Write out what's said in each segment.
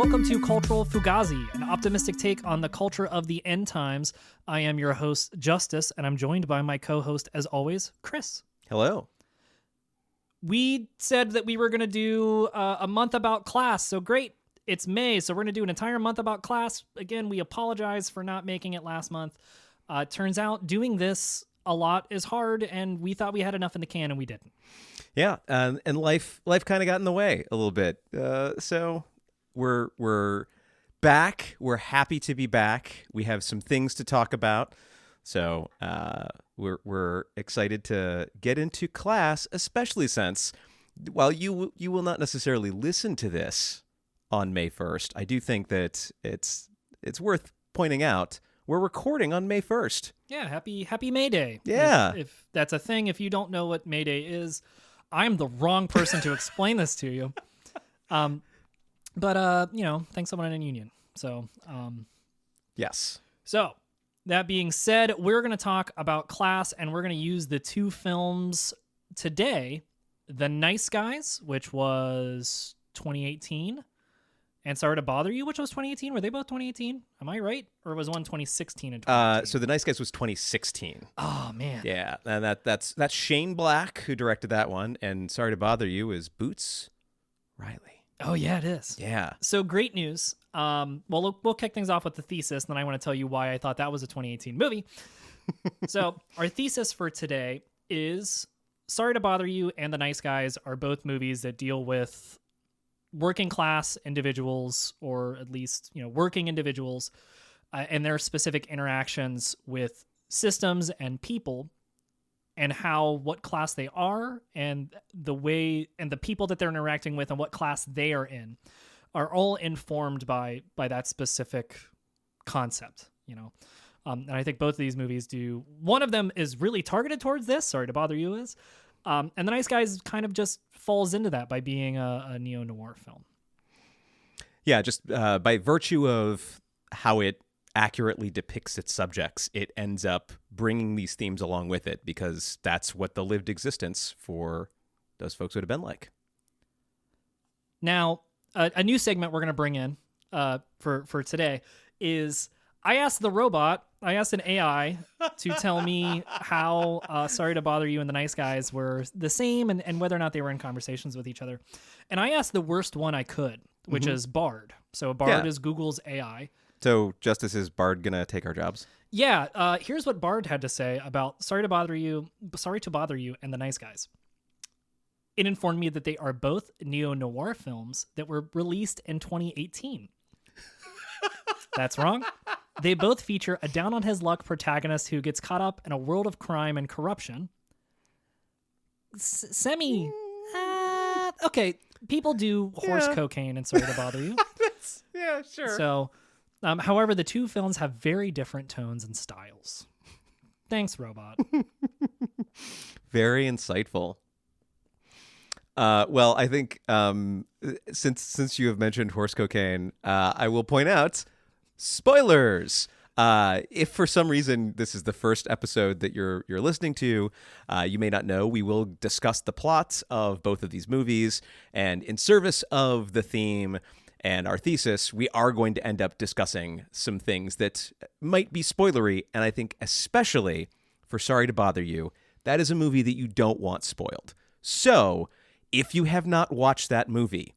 Welcome to Cultural Fugazi, an optimistic take on the culture of the end times. I am your host, Justice, and I'm joined by my co-host, as always, Chris. Hello. We said that we were going to do a month about class, so great. It's May, so we're going to do an entire month about class. Again, we apologize for not making it last month. Turns out doing this a lot is hard, and we thought we had enough in the can, and we didn't. Yeah, and life kind of got in the way a little bit. So we're back. We're happy to be back. We have some things to talk about. So we're excited to get into class, especially since while you will not necessarily listen to this on May 1st, I do think that it's worth pointing out we're recording on May 1st. Yeah, happy May Day. Yeah. If that's a thing, if you don't know what May Day is, I'm the wrong person to explain this to you. But thanks someone in a union. So, yes. So, that being said, we're going to talk about class, and we're going to use the two films today, The Nice Guys, which was 2018, and Sorry to Bother You, which was 2018. Were they both 2018? Am I right? Or was one 2016 and 2018? So The Nice Guys was 2016. Oh, man. Yeah, and that's Shane Black who directed that one, and Sorry to Bother You is Boots Riley. Oh, yeah, it is. Yeah. So great news. Well, we'll kick things off with the thesis, and then I want to tell you why I thought that was a 2018 movie. So our thesis for today is Sorry to Bother You and The Nice Guys are both movies that deal with working class individuals, or at least, working individuals, and their specific interactions with systems and people, and what class they are, and the way and the people that they're interacting with and what class they are in are all informed by that specific concept, And I think both of these movies do. One of them is really targeted towards this, Sorry to Bother You is. And The Nice Guys kind of just falls into that by being a neo-noir film. Yeah, just by virtue of how it accurately depicts its subjects, it ends up bringing these themes along with it, because that's what the lived existence for those folks would have been like. Now, a new segment we're going to bring in for today is I asked an AI to tell me how Sorry to Bother You and The Nice Guys were the same, and whether or not they were in conversations with each other. And I asked the worst one I could, which is Bard. So Bard is Google's AI. So, Justice, is Bard going to take our jobs? Yeah. Here's what Bard had to say about Sorry to Bother You and The Nice Guys. It informed me that they are both neo-noir films that were released in 2018. That's wrong. They both feature a down-on-his-luck protagonist who gets caught up in a world of crime and corruption. Okay, people do horse cocaine and Sorry to Bother You. Yeah, sure. So, however, the two films have very different tones and styles. Thanks, robot. Very insightful. Well, I think since you have mentioned horse cocaine, I will point out spoilers. If for some reason this is the first episode that you're listening to, you may not know, we will discuss the plots of both of these movies, and in service of the theme and our thesis, we are going to end up discussing some things that might be spoilery, and I think especially for Sorry to Bother You, that is a movie that you don't want spoiled. So, if you have not watched that movie,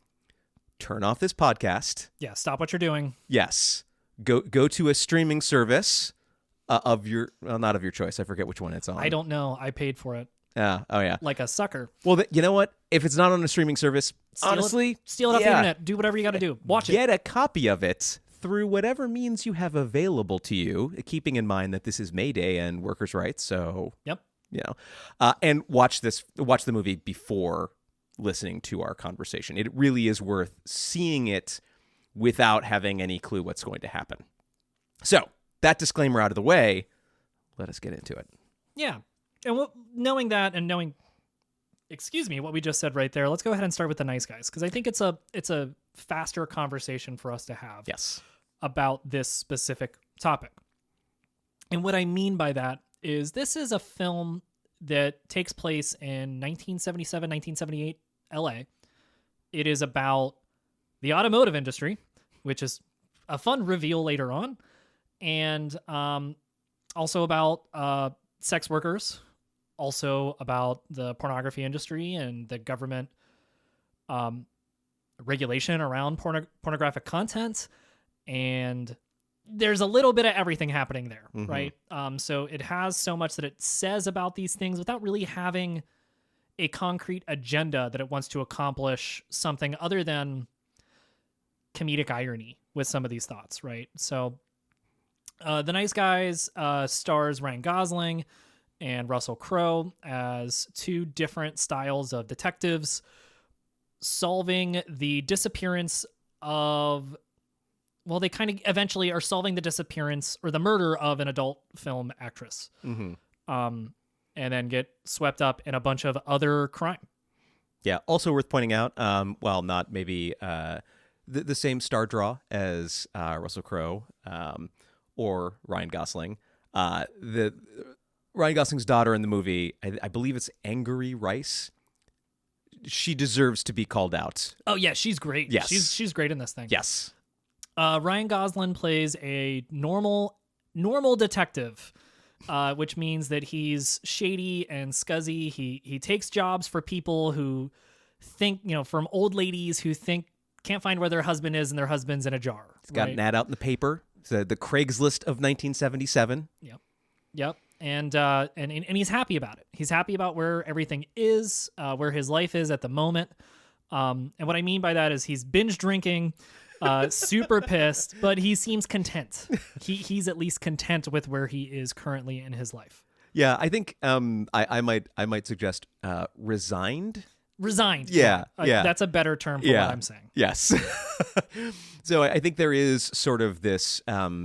turn off this podcast. Yeah, stop what you're doing. Yes. Go to a streaming service not of your choice. I forget which one it's on. I don't know. I paid for it. Oh yeah. Like a sucker. Well, you know what? If it's not on a streaming service, honestly, steal it off the internet. Do whatever you got to do. Watch it. Get a copy of it through whatever means you have available to you, keeping in mind that this is May Day and workers' rights. So, yep. And watch the movie before listening to our conversation. It really is worth seeing it without having any clue what's going to happen. So, that disclaimer out of the way, let us get into it. Yeah. And knowing that and knowing, what we just said right there, let's go ahead and start with The Nice Guys, because I think it's a faster conversation for us to have. Yes. About this specific topic. And what I mean by that is this is a film that takes place in 1977, 1978 LA. It is about the automotive industry, which is a fun reveal later on, and also about sex workers, also about the pornography industry and the government regulation around pornographic content, and there's a little bit of everything happening there, right? So it has so much that it says about these things without really having a concrete agenda that it wants to accomplish something other than comedic irony with some of these thoughts, right? So The Nice Guys stars Ryan Gosling and Russell Crowe as two different styles of detectives solving the disappearance of, well, they kind of eventually are solving the disappearance or the murder of an adult film actress. And then get swept up in a bunch of other crime. Yeah. Also worth pointing out, well, not maybe the same star draw as Russell Crowe or Ryan Gosling. The Ryan Gosling's daughter in the movie, I believe it's Angourie Rice. She deserves to be called out. Oh yeah, she's great. Yes, she's great in this thing. Yes. Ryan Gosling plays a normal detective, which means that he's shady and scuzzy. He takes jobs for people who think, from old ladies who can't find where their husband is and their husband's in a jar. He's got an ad out in the paper. The Craigslist of 1977. Yep. And he's happy about it. He's happy about where everything is, where his life is at the moment. And what I mean by that is he's binge drinking, super pissed, but he seems content. He's at least content with where he is currently in his life. Yeah, I think I might suggest resigned. Resigned. Yeah. That's a better term for what I'm saying. Yes. So I think there is sort of this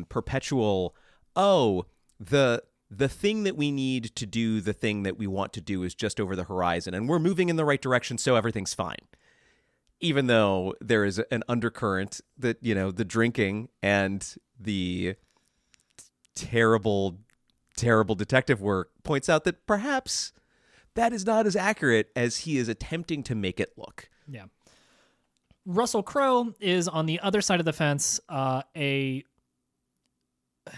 perpetual, the thing that we need to do, the thing that we want to do is just over the horizon, and we're moving in the right direction, so everything's fine. Even though there is an undercurrent that, the drinking and the terrible, terrible detective work points out that perhaps that is not as accurate as he is attempting to make it look. Yeah. Russell Crowe is on the other side of the fence,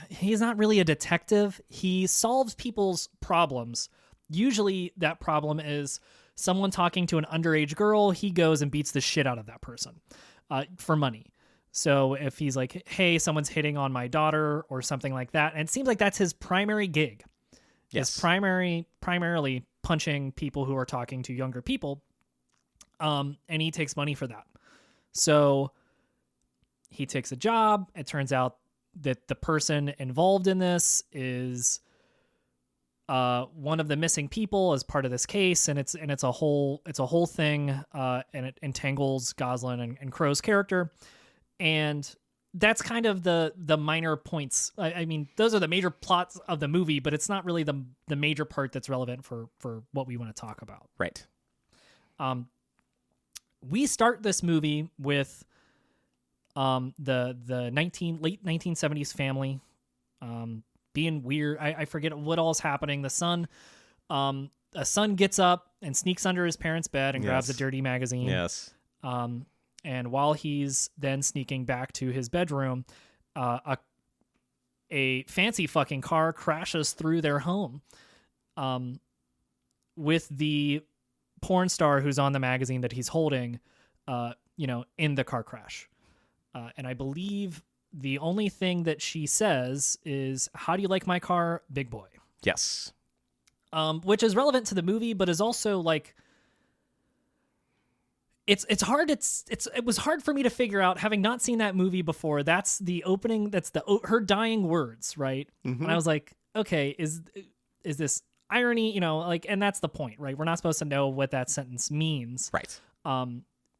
he's not really a detective. He solves people's problems. Usually that problem is someone talking to an underage girl. He goes and beats the shit out of that person for money. So if he's like, hey, someone's hitting on my daughter or something like that, and it seems like that's his primary gig. Yes. His primarily punching people who are talking to younger people. And he takes money for that. So he takes a job. It turns out that the person involved in this is one of the missing people as part of this case, and it's a whole thing, and it entangles Gosling and Crowe's character, and that's kind of the minor points. I mean, those are the major plots of the movie, but it's not really the major part that's relevant for what we want to talk about. Right. We start this movie with the late 1970s family being weird. I forget what all is happening. A son gets up and sneaks under his parents' bed and grabs a dirty magazine. Yes. And while he's then sneaking back to his bedroom, a fancy fucking car crashes through their home with the porn star who's on the magazine that he's holding, in the car crash. And I believe the only thing that she says is, "How do you like my car, big boy?" Yes. Which is relevant to the movie, but is also like, it's hard. It was hard for me to figure out, having not seen that movie before. That's the opening. That's her dying words, right? Mm-hmm. And I was like, okay, is this irony? And that's the point, right? We're not supposed to know what that sentence means, right?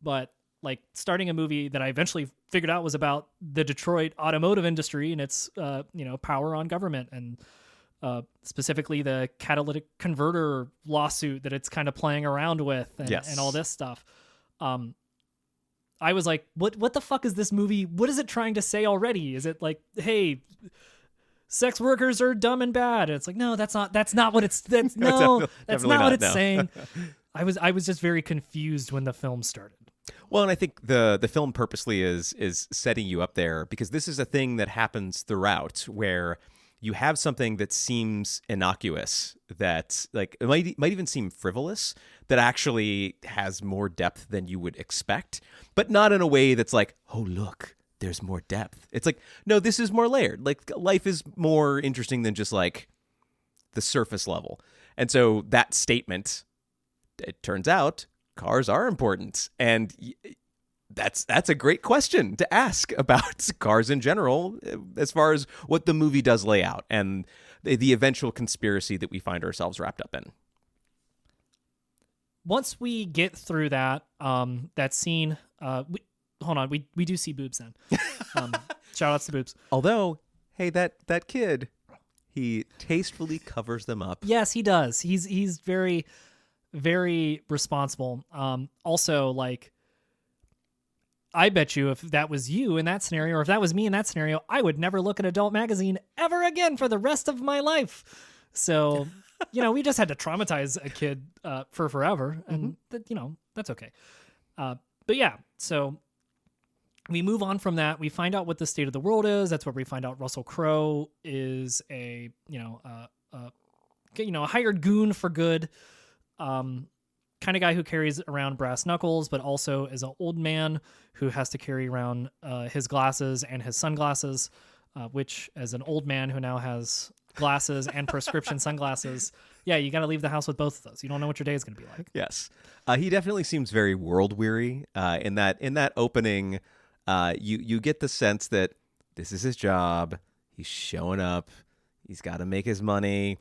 But like, starting a movie that I eventually figured out was about the Detroit automotive industry and its power on government, and specifically the catalytic converter lawsuit that it's kind of playing around with, and all this stuff. I was like, what the fuck is this movie? What is it trying to say already? Is it like, hey, sex workers are dumb and bad? And it's like, no, that's not what it's saying. I was just very confused when the film started. Well, and I think the film purposely is setting you up there because this is a thing that happens throughout where you have something that seems innocuous, that like it might even seem frivolous, that actually has more depth than you would expect, but not in a way that's like, oh look, there's more depth. It's like, no, this is more layered. Like life is more interesting than just like the surface level. And so that statement, it turns out cars are important. And that's a great question to ask about cars in general, as far as what the movie does lay out and the eventual conspiracy that we find ourselves wrapped up in. Once we get through that that scene, hold on, we do see boobs then. Shout outs to boobs. Although, hey, that kid, he tastefully covers them up. Yes, he does. He's very, very responsible. Also, like, I bet you if that was you in that scenario, or if that was me in that scenario, I would never look at an adult magazine ever again for the rest of my life. So, we just had to traumatize a kid for forever, and that's okay. But yeah, so we move on from that. We find out what the state of the world is. That's where we find out Russell Crowe is a hired goon for good, kind of guy who carries around brass knuckles, but also is an old man who has to carry around his glasses and his sunglasses, which, as an old man who now has glasses and prescription sunglasses, yeah, you got to leave the house with both of those. You don't know what your day is going to be like. Yes, he definitely seems very world weary. In that opening, you get the sense that this is his job. He's showing up. He's got to make his money.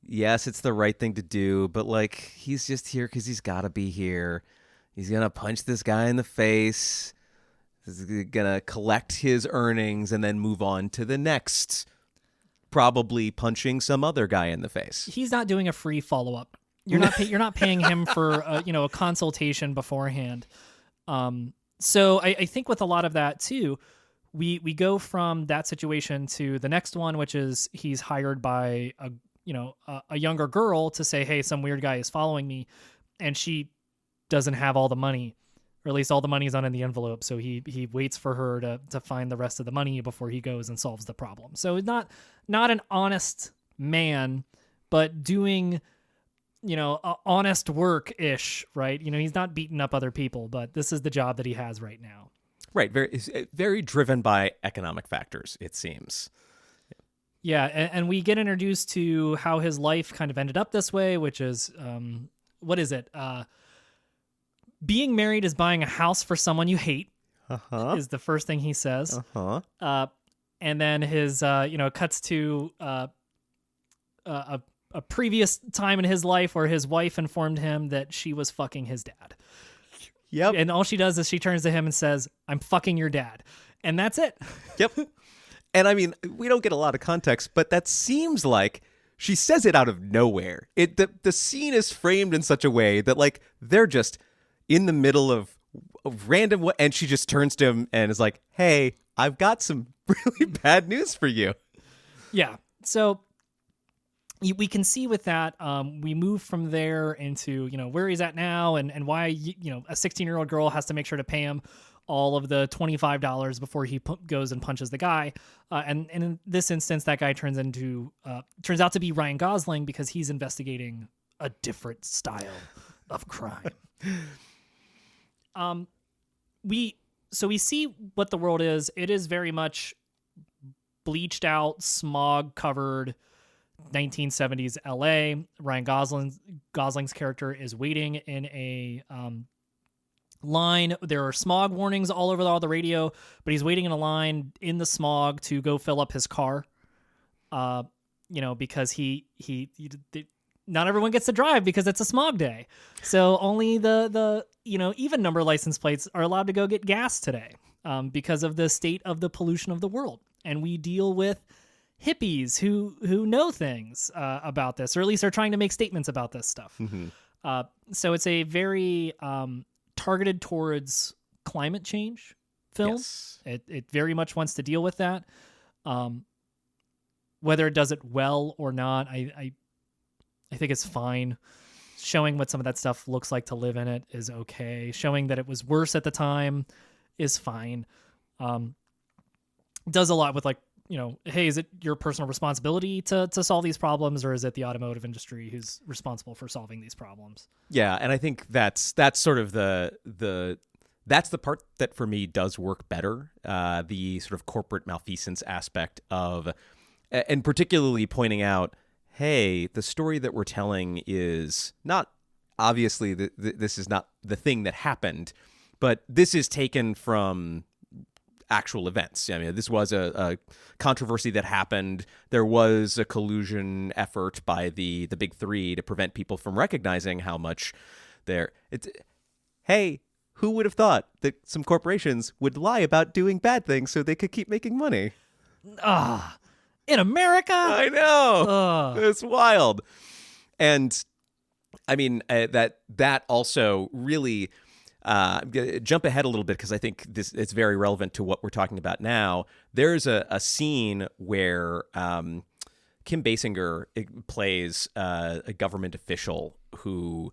Yes, it's the right thing to do, but like he's just here because he's got to be here. He's gonna punch this guy in the face. He's gonna collect his earnings and then move on to the next, probably punching some other guy in the face. He's not doing a free follow up. You're not paying him for a consultation beforehand. So I think with a lot of that too, we go from that situation to the next one, which is he's hired by a younger girl to say, hey, some weird guy is following me, and she doesn't have all the money, or at least all the money's not in the envelope. So he waits for her to find the rest of the money before he goes and solves the problem. So not an honest man, but doing, honest work-ish, right? He's not beating up other people, but this is the job that he has right now. Right. Very driven by economic factors, it seems. Yeah, and we get introduced to how his life kind of ended up this way, which is, what is it? Being married is buying a house for someone you hate, is the first thing he says. And then his, cuts to a previous time in his life where his wife informed him that she was fucking his dad. Yep. And all she does is she turns to him and says, I'm fucking your dad. And that's it. Yep. And I mean, we don't get a lot of context, but that seems like she says it out of nowhere. The scene is framed in such a way that like they're just in the middle of random, and she just turns to him and is like, "Hey, I've got some really bad news for you." Yeah. So we can see with that, we move from there into where he's at now, and why a 16-year-old girl has to make sure to pay him all of the $25 before he goes and punches the guy. And in this instance, that guy turns out to be Ryan Gosling because he's investigating a different style of crime. We see what the world is. It is very much bleached out, smog covered 1970s LA. Ryan Gosling's character is waiting in a line. There are smog warnings all over all the radio, but he's waiting in a line in the smog to go fill up his car. Because he not everyone gets to drive because it's a smog day. So only the even number license plates are allowed to go get gas today, because of the state of the pollution of the world. And we deal with hippies who know things about this, or at least are trying to make statements about this stuff. Mm-hmm. So it's a very targeted towards climate change film. Yes. It very much wants to deal with that. Whether it does it well or not, I think it's fine. showing what some of that stuff looks like to live in it is okay. Showing that it was worse at the time is fine. Does a lot with like, hey, is it your personal responsibility to solve these problems, or is it the automotive industry who's responsible for solving these problems? Yeah, and I think that's sort of that's the part that for me does work better. The sort of corporate malfeasance aspect of, and particularly pointing out, hey, the story that we're telling is not obviously this is not the thing that happened, but this is taken from actual events. I mean, this was a controversy that happened. There was a collusion effort by the big three to prevent people from recognizing how much hey, who would have thought that some corporations would lie about doing bad things so they could keep making money? In America? I know. It's wild. And I mean, that also really jump ahead a little bit because I think it's very relevant to what we're talking about now. There's a scene where Kim Basinger plays a government official who,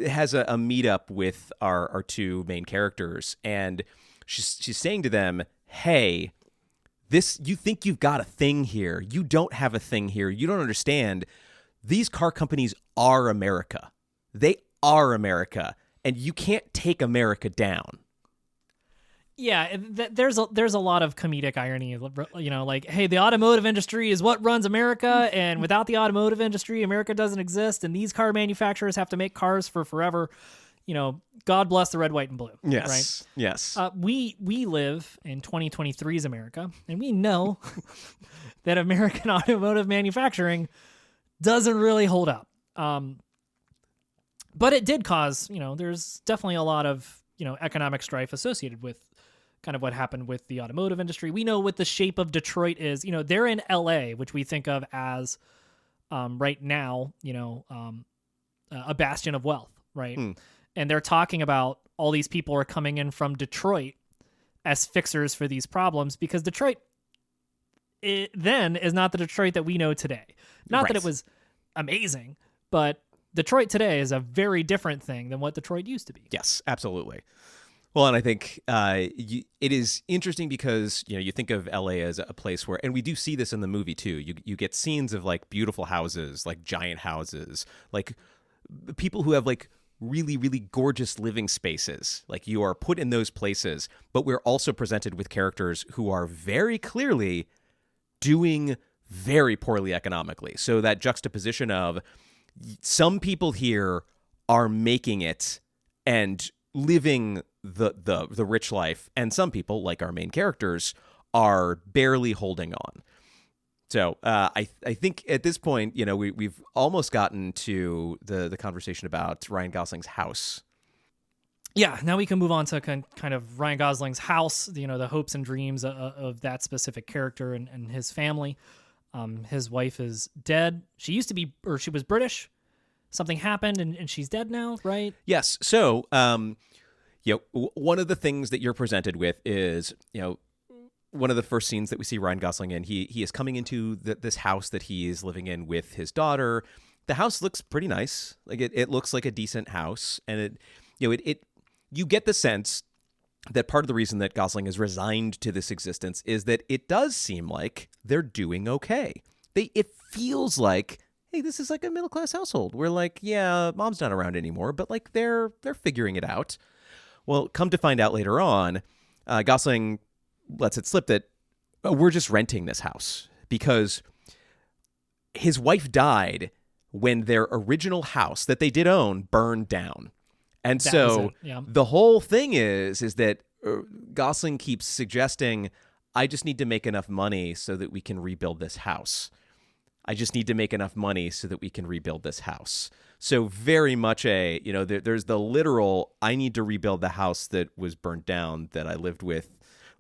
has a meetup with our two main characters, and she's saying to them, "Hey, you think you've got a thing here? You don't have a thing here. You don't understand. These car companies are America. They are America." And you can't take America down. Yeah, there's a lot of comedic irony, like, hey, the automotive industry is what runs America, and without the automotive industry, America doesn't exist, and these car manufacturers have to make cars for forever. God bless the red, white, and blue. Yes, right? Yes. We live in 2023's America, and we know that American automotive manufacturing doesn't really hold up. But it did cause, there's definitely a lot of, economic strife associated with kind of what happened with the automotive industry. We know what the shape of Detroit is. They're in LA, which we think of as right now, a bastion of wealth, right? And they're talking about all these people are coming in from Detroit as fixers for these problems because Detroit then is not the Detroit that we know today. Not that it was amazing, but Detroit today is a very different thing than what Detroit used to be. Yes, absolutely. Well, and I think it is interesting because, you think of LA as a place where, and we do see this in the movie too, you get scenes of like beautiful houses, like giant houses, like people who have like really, really gorgeous living spaces. Like you are put in those places, but we're also presented with characters who are very clearly doing very poorly economically. So that juxtaposition of some people here are making it and living the rich life, and some people, like our main characters, are barely holding on. So I think at this point, we've almost gotten to the conversation about Ryan Gosling's house. Yeah, now we can move on to kind of Ryan Gosling's house, the hopes and dreams of that specific character and his family. His wife is dead. She used to be, or she was British. Something happened and she's dead now, right? Yes. So, one of the things that you're presented with is, one of the first scenes that we see Ryan Gosling in, he is coming into this house that he is living in with his daughter. The house looks pretty nice. Like it looks like a decent house. And you get the sense that part of the reason that Gosling is resigned to this existence is that it does seem like they're doing okay. It feels like, hey, this is like a middle-class household where, like, yeah, mom's not around anymore, but like they're figuring it out. Well, come to find out later on, Gosling lets it slip that we're just renting this house because his wife died when their original house that they did own burned down. And the whole thing is that Gosling keeps suggesting, I just need to make enough money so that we can rebuild this house. I just need to make enough money so that we can rebuild this house. So very much there's the literal, I need to rebuild the house that was burnt down that I lived with,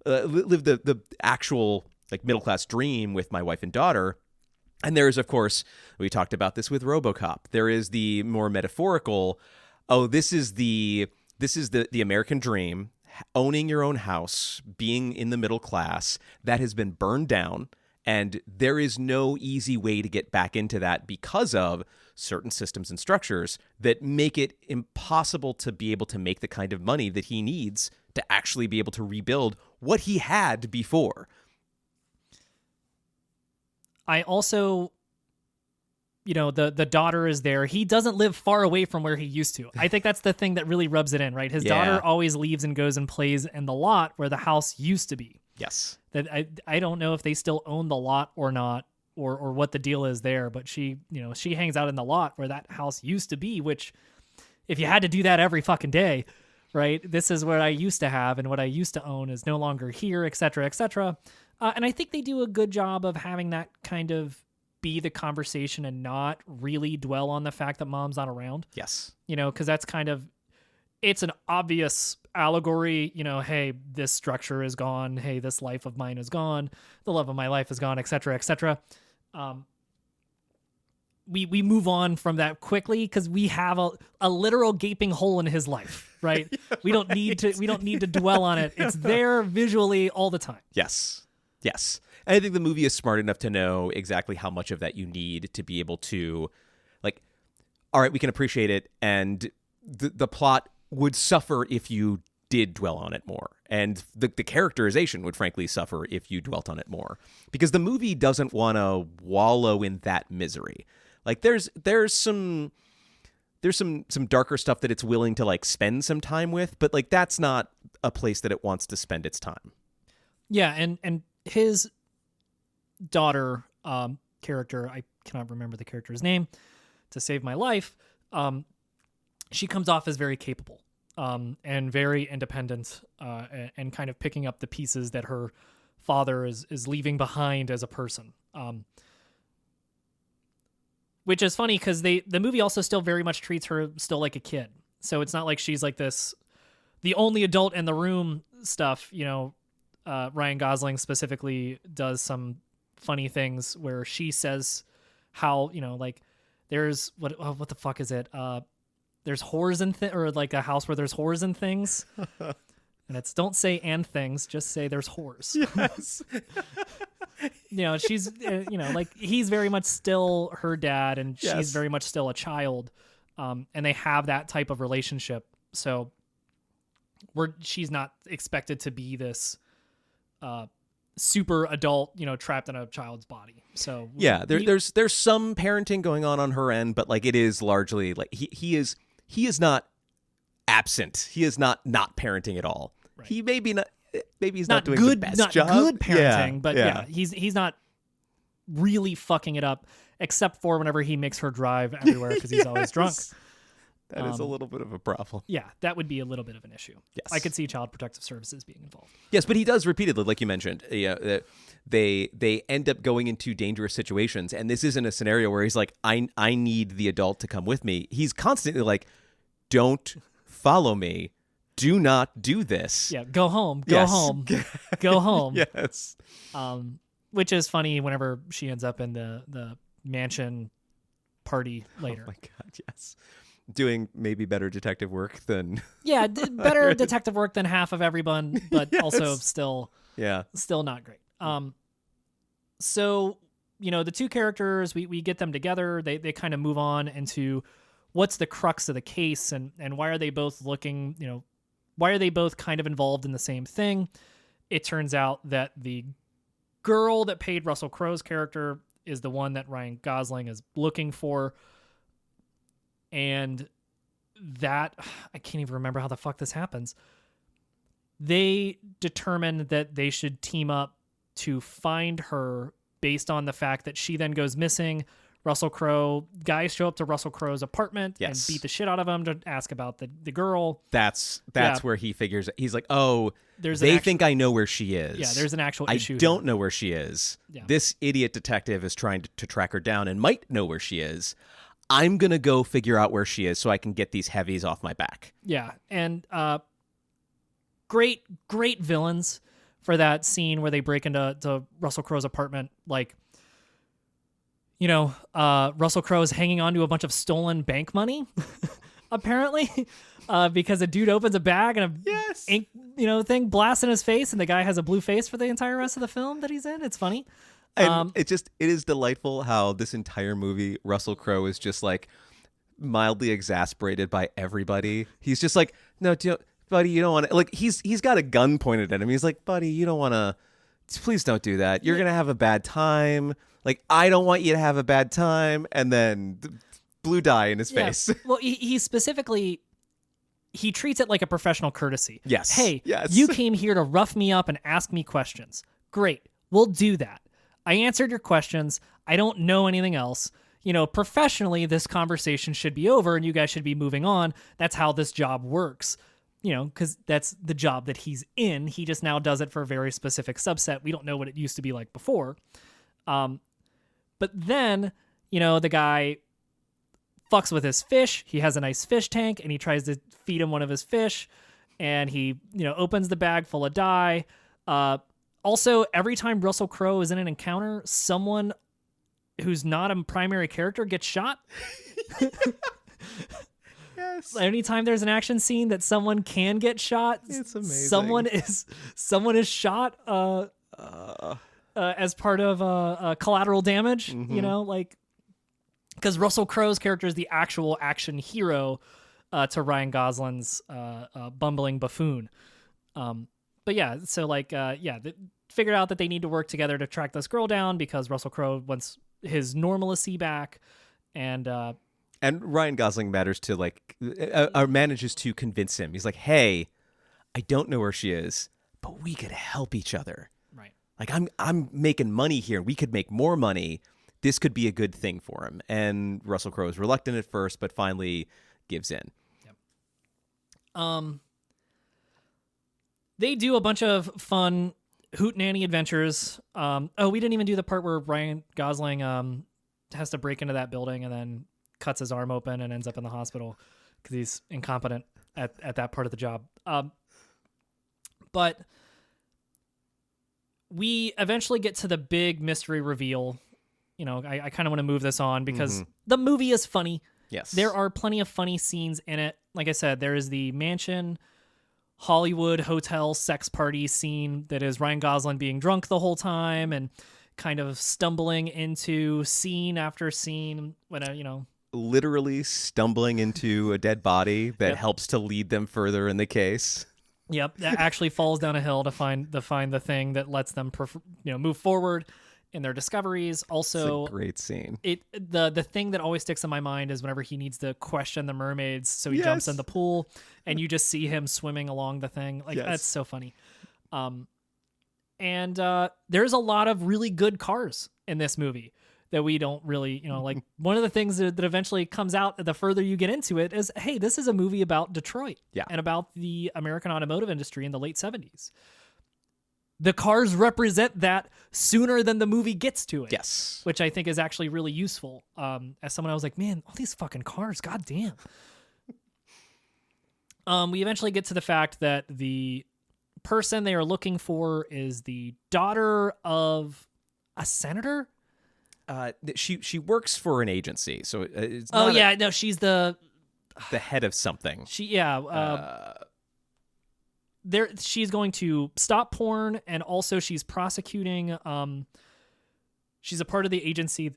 lived the actual like middle-class dream with my wife and daughter. And there is, of course, we talked about this with RoboCop. There is the more metaphorical, this is the American dream, owning your own house, being in the middle class that has been burned down. And there is no easy way to get back into that because of certain systems and structures that make it impossible to be able to make the kind of money that he needs to actually be able to rebuild what he had before. I also, the daughter is there. He doesn't live far away from where he used to. I think that's the thing that really rubs it in, right? His daughter always leaves and goes and plays in the lot where the house used to be. Yes. That I don't know if they still own the lot or not, or what the deal is there, but she hangs out in the lot where that house used to be, which if you had to do that every fucking day, right? This is what I used to have and what I used to own is no longer here, et cetera, et cetera. And I think they do a good job of having that kind of be the conversation and not really dwell on the fact that mom's not around. Yes. Because that's kind of, it's an obvious allegory, hey, this structure is gone. Hey, this life of mine is gone. The love of my life is gone, et cetera, et cetera. We move on from that quickly because we have a literal gaping hole in his life, right? Yeah, we don't need to dwell on it. It's there visually all the time. Yes. And I think the movie is smart enough to know exactly how much of that you need to be able to, like, all right, we can appreciate it, and the plot would suffer if you did dwell on it more. And the characterization would frankly suffer if you dwelt on it more. Because the movie doesn't want to wallow in that misery. Like there's some darker stuff that it's willing to like spend some time with, but like that's not a place that it wants to spend its time. Yeah, and his daughter character, I cannot remember the character's name to save my life. She comes off as very capable and very independent and kind of picking up the pieces that her father is leaving behind as a person. Which is funny because the movie also still very much treats her still like a kid. So it's not like she's like this, the only adult in the room stuff. Ryan Gosling specifically does some funny things where she says how, like there's what the fuck is it? There's whores and or like a house where there's whores and things. And it's don't say and things, just say there's whores. Yes. She's, like he's very much still her dad and Yes. she's very much still a child. And they have that type of relationship. So she's not expected to be this super adult, trapped in a child's body. So yeah, there's some parenting going on her end, but like it is largely like he is not absent. He is not parenting at all. Right. He maybe he's not doing good, the best not job. good parenting, but yeah, he's not really fucking it up, except for whenever he makes her drive everywhere because he's always drunk. That is a little bit of a problem. Yeah, that would be a little bit of an issue. Yes. I could see Child Protective Services being involved. Yes, but he does repeatedly, like you mentioned. They end up going into dangerous situations, and this isn't a scenario where he's like, I need the adult to come with me. He's constantly like, don't follow me. Do not do this. Yeah, go home. Go home. Go home. Yes. Which is funny whenever she ends up in the mansion party later. Oh my God, yes. Doing maybe better detective work than better detective work than half of everyone, but yes. also still not great. So the two characters we get them together. They kind of move on into what's the crux of the case and why are they both looking. Why are they both kind of involved in the same thing? It turns out that the girl that paid Russell Crowe's character is the one that Ryan Gosling is looking for. And that, I can't even remember how the fuck this happens. They determine that they should team up to find her based on the fact that she then goes missing. Russell Crowe, guys show up to Russell Crowe's apartment and beat the shit out of him to ask about the girl. That's where he figures, he's like, oh, they think I know where she is. Yeah, there's an actual issue. I don't know where she is. Yeah. This idiot detective is trying to track her down and might know where she is. I'm going to go figure out where she is so I can get these heavies off my back. Yeah, and great villains for that scene where they break into Russell Crowe's apartment. Like, Russell Crowe is hanging on to a bunch of stolen bank money, apparently, because a dude opens a bag and a ink, thing blasts in his face, and the guy has a blue face for the entire rest of the film that he's in. It's funny. And it is delightful how this entire movie, Russell Crowe is just like mildly exasperated by everybody. He's just like, no, buddy, you don't want to. Like he's got a gun pointed at him. He's like, buddy, you don't want to. Please don't do that. You're gonna have a bad time. Like I don't want you to have a bad time. And then blue dye in his face. Well, he specifically. He treats it like a professional courtesy. Yes. Hey, yes. You came here to rough me up and ask me questions. Great. We'll do that. I answered your questions. I don't know anything else. Professionally, this conversation should be over and you guys should be moving on. That's how this job works. Because that's the job that he's in. He just now does it for a very specific subset. We don't know what it used to be like before. But then, the guy fucks with his fish. He has a nice fish tank and he tries to feed him one of his fish and he, opens the bag full of dye. Also, every time Russell Crowe is in an encounter, someone who's not a primary character gets shot. Yes. Anytime there's an action scene that someone can get shot, it's amazing. Someone is shot as part of collateral damage. Mm-hmm. Because Russell Crowe's character is the actual action hero to Ryan Gosling's bumbling buffoon. But yeah, so they figured out that they need to work together to track this girl down because Russell Crowe wants his normalcy back, and Ryan Gosling manages to convince him. He's like, "Hey, I don't know where she is, but we could help each other. Right? Like I'm making money here. We could make more money. This could be a good thing for him." And Russell Crowe is reluctant at first, but finally gives in. Yep. They do a bunch of fun hootenanny adventures. We didn't even do the part where Ryan Gosling has to break into that building and then cuts his arm open and ends up in the hospital because he's incompetent at that part of the job. But we eventually get to the big mystery reveal. I kind of want to move this on because the movie is funny. Yes. There are plenty of funny scenes in it. Like I said, there is the mansion, Hollywood hotel sex party scene that is Ryan Gosling being drunk the whole time and kind of stumbling into scene after scene when literally stumbling into a dead body that helps to lead them further in the case. Yep, that actually falls down a hill to find the thing that lets them move forward in their discoveries. Also, it's a great scene. The thing that always sticks in my mind is whenever he needs to question the mermaids, so he jumps in the pool and you just see him swimming along the thing. That's so funny. And there's a lot of really good cars in this movie that we don't really, one of the things that eventually comes out the further you get into it is, hey, this is a movie about Detroit and about the American automotive industry in the late 70s. The cars represent that sooner than the movie gets to it. Yes. Which I think is actually really useful. As someone, I was like, man, all these fucking cars, goddamn. We eventually get to the fact that the person they are looking for is the daughter of a senator. She works for an agency, so it's not she's the head of something. She's going to stop porn, and also she's prosecuting. She's a part of the agency.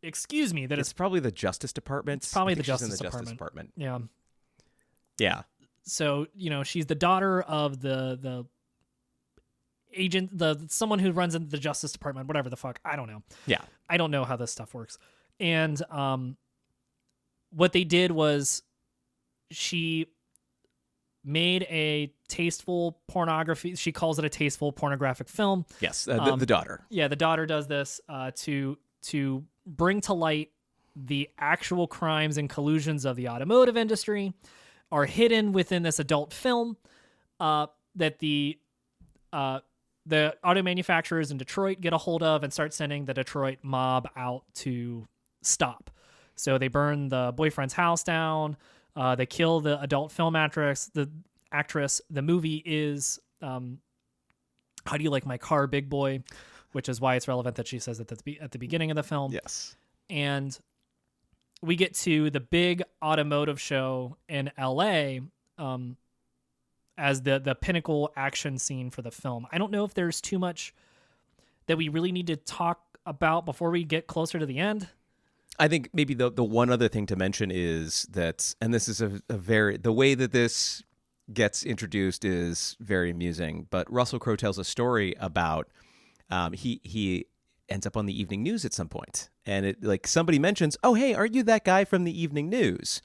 Excuse me, It's probably the Justice Department. It's probably the Justice Department. Yeah. So she's the daughter of the agent, someone who runs into the Justice Department, whatever the fuck. I don't know. Yeah. I don't know how this stuff works. And what they did was she made a tasteful pornography. She calls it a tasteful pornographic film. Yes, the daughter. Yeah, the daughter does this to bring to light the actual crimes and collusions of the automotive industry are hidden within this adult film that the auto manufacturers in Detroit get a hold of and start sending the Detroit mob out to stop. So they burn the boyfriend's house down. They kill the adult film actress. The movie is How Do You Like My Car, Big Boy, which is why it's relevant that she says it at the beginning of the film. Yes. And we get to the big automotive show in LA as the pinnacle action scene for the film. I don't know if there's too much that we really need to talk about before we get closer to the end? I think maybe the one other thing to mention is that, and this is a very, the way that this gets introduced is very amusing, but Russell Crowe tells a story about he ends up on the evening news at some point, and it like somebody mentions, oh hey, aren't you that guy from the evening news?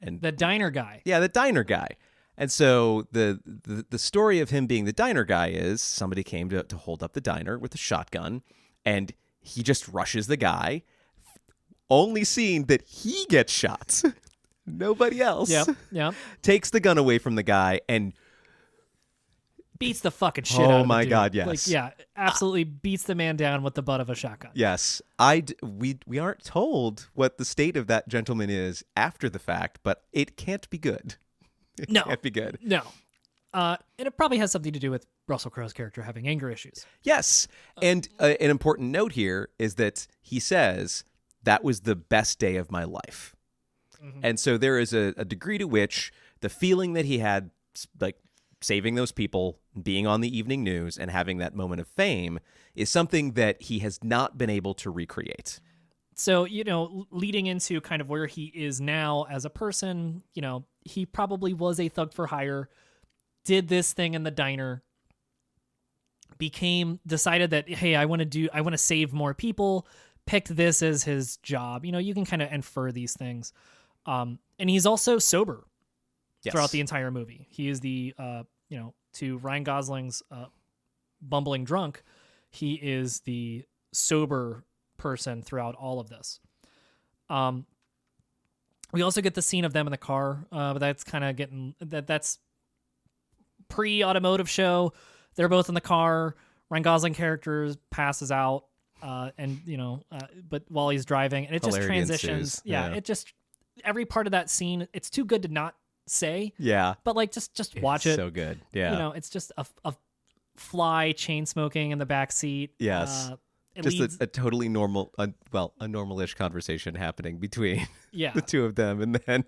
And The diner guy. yeah, the diner guy. And so the story of him being the diner guy is somebody came to hold up the diner with a shotgun, and he just rushes the guy, only seeing that he gets shot. Nobody else. Yep. Takes the gun away from the guy and Beats the fucking shit out of the dude. Oh my God, yes. Like, yeah, absolutely beats the man down with the butt of a shotgun. yes, we aren't told what the state of that gentleman is after the fact, but it can't be good. It can't be good. No. And it probably has something to do with Russell Crowe's character having anger issues. Yes. And an important note here is that he says, that was the best day of my life. Mm-hmm. And so there is a degree to which the feeling that he had, like saving those people, being on the evening news, and having that moment of fame is something that he has not been able to recreate. So, leading into kind of where he is now as a person, he probably was a thug for hire, did this thing in the diner, decided that, hey, I want to save more people, picked this as his job. You can kind of infer these things. And he's also sober throughout the entire movie. He is the, to Ryan Gosling's bumbling drunk, he is the sober person throughout all of this. We also get the scene of them in the car, but that's kind of that's pre-automotive show. They're both in the car. Ryan Gosling character passes out, but while he's driving, and it just transitions. Yeah, it just every part of that scene. It's too good to not say. Yeah, but like just watch it. So good. Yeah, it's just a fly chain smoking in the back seat. Yes. Just a totally normal, a normal-ish conversation happening between the two of them, and then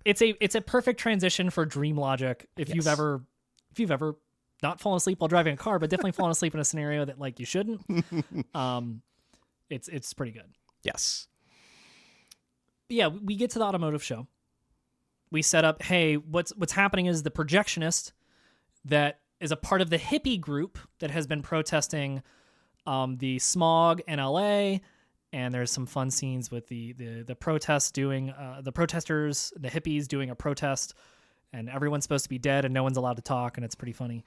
it's a perfect transition for dream logic. If you've ever not fallen asleep while driving a car, but definitely fallen asleep in a scenario that like you shouldn't, it's pretty good. Yes. But yeah, we get to the automotive show. We set up, hey, what's happening is the projectionist that is a part of the hippie group that has been protesting the smog in LA, and there's some fun scenes with the protesters, the hippies doing a protest, and everyone's supposed to be dead and no one's allowed to talk, and it's pretty funny.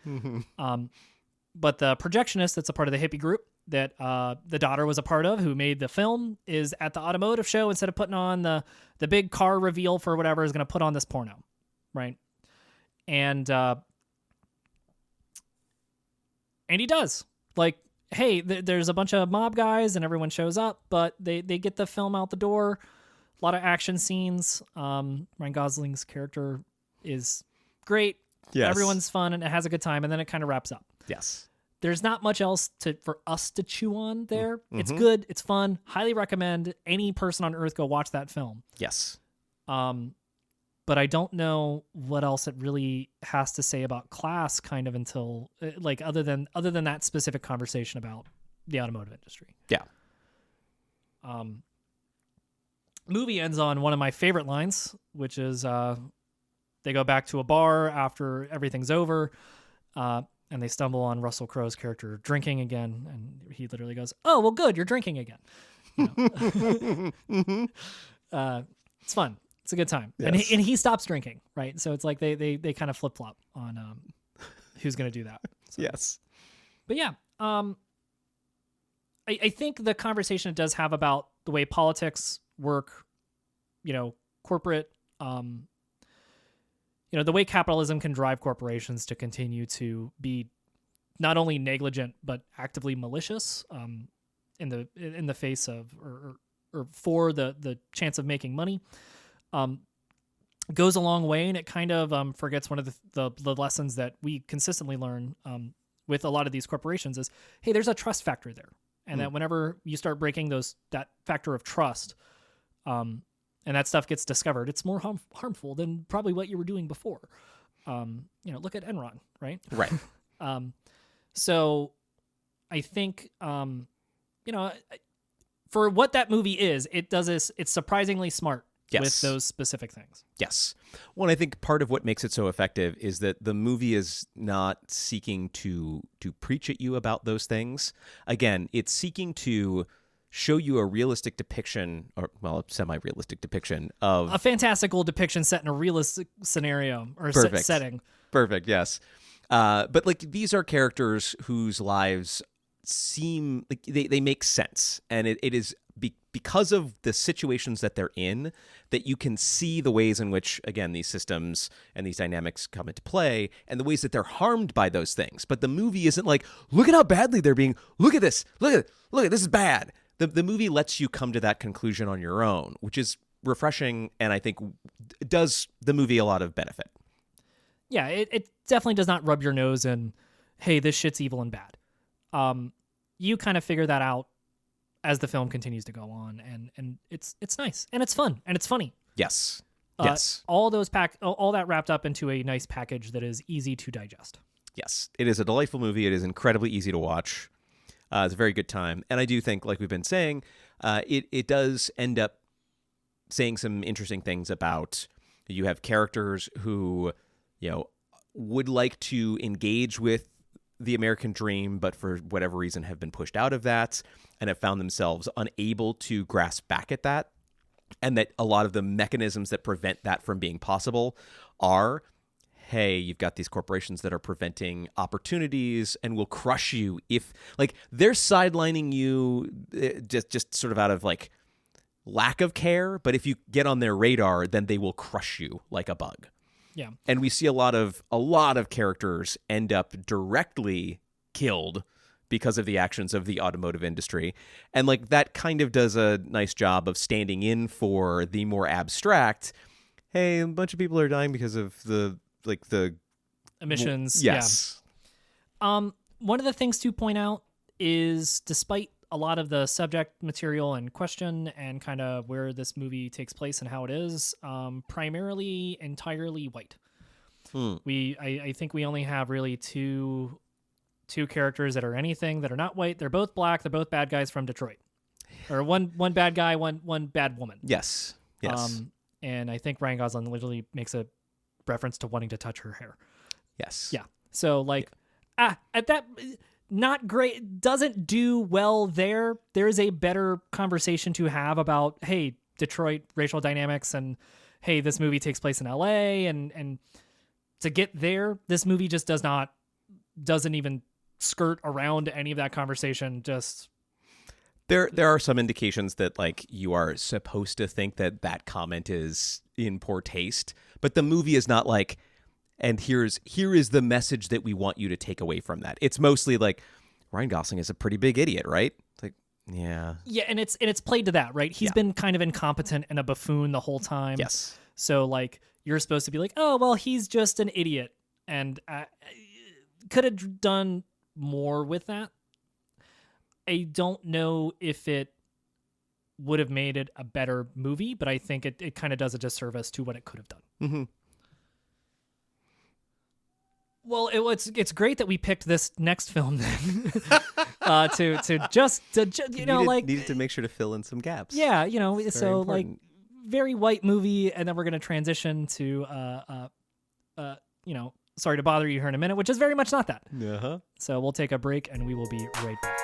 But the projectionist that's a part of the hippie group that the daughter was a part of, who made the film, is at the automotive show. Instead of putting on the big car reveal for whatever, is going to put on this porno, right? And he does. Like, hey, there's a bunch of mob guys and everyone shows up, but they get the film out the door. A lot of action scenes. Ryan Gosling's character is great. Yes. Everyone's fun and it has a good time, and then it kind of wraps up. Yes. There's not much else for us to chew on there. Mm-hmm. It's good. It's fun. Highly recommend any person on earth go watch that film. Yes. But I don't know what else it really has to say about class, kind of, until like other than that specific conversation about the automotive industry. Yeah. Movie ends on one of my favorite lines, which is they go back to a bar after everything's over, and they stumble on Russell Crowe's character drinking again, and he literally goes, "Oh, well, good, you're drinking again." It's fun. It's a good time. Yes. And he stops drinking, right? So it's like they kind of flip-flop on who's going to do that. So. Yes. But yeah, I think the conversation it does have about the way politics work, corporate, the way capitalism can drive corporations to continue to be not only negligent but actively malicious in the face of or for the chance of making money. Goes a long way, and it kind of forgets one of the lessons that we consistently learn with a lot of these corporations is, hey, there's a trust factor there, and that whenever you start breaking that factor of trust, and that stuff gets discovered, it's more harmful than probably what you were doing before. Look at Enron, right? Right. So I think, for what that movie is, it's surprisingly smart with those specific things. Yes. Well, I think part of what makes it so effective is that the movie is not seeking to preach at you about those things. Again, it's seeking to show you a realistic depiction, or a semi-realistic depiction of a fantastical depiction set in a realistic scenario or setting. Perfect. Yes. But like these are characters whose lives seem like they make sense, and it is because of the situations that they're in that you can see the ways in which, again, these systems and these dynamics come into play, and the ways that they're harmed by those things. But the movie isn't like, look at how badly they're being. Look at this. Look at this is bad. The movie lets you come to that conclusion on your own, which is refreshing, and I think does the movie a lot of benefit. Yeah, it definitely does not rub your nose in, hey, this shit's evil and bad. You kind of figure that out as the film continues to go on, and it's nice, and it's fun, and it's funny. Yes. All that wrapped up into a nice package that is easy to digest. Yes, it is a delightful movie. It is incredibly easy to watch. It's a very good time. And I do think, like we've been saying, it does end up saying some interesting things about, you have characters who, would like to engage with the American dream, but for whatever reason have been pushed out of that and have found themselves unable to grasp back at that. And that a lot of the mechanisms that prevent that from being possible are, hey, you've got these corporations that are preventing opportunities and will crush you if, like, they're sidelining you just sort of out of, like, lack of care. But if you get on their radar, then they will crush you like a bug. Yeah. And we see a lot of characters end up directly killed because of the actions of the automotive industry. And, like, that kind of does a nice job of standing in for the more abstract, hey, a bunch of people are dying because of the emissions. Yes. Yeah. One of the things to point out is, despite a lot of the subject material and question and kind of where this movie takes place and how it is, primarily entirely white. I think we only have really two characters that are anything that are not white. They're both black. They're both bad guys from Detroit, or one bad guy, one bad woman. Yes. And I think Ryan Gosling literally makes a reference to wanting to touch her hair. Yes. Yeah. So at that, not great, doesn't do well there. There is a better conversation to have about, hey, Detroit racial dynamics, and hey, this movie takes place in LA, and to get there, this movie just doesn't even skirt around any of that conversation. Just there are some indications that, like, you are supposed to think that comment is in poor taste, but the movie is not like, and here is the message that we want you to take away from that. It's mostly like, Ryan Gosling is a pretty big idiot, right? It's like, yeah, and it's played to that, right? He's been kind of incompetent and a buffoon the whole time. Yes. So, like, you're supposed to be like, oh, well, he's just an idiot, and could have done more with that. I don't know if it would have made it a better movie, but I think it kind of does a disservice to what it could have done. Mm-hmm. Well, it's great that we picked this next film then needed to make sure to fill in some gaps. Yeah, it's so like very white movie, and then we're gonna transition to Sorry to Bother You here in a minute, which is very much not that. Uh-huh. So we'll take a break and we will be right back.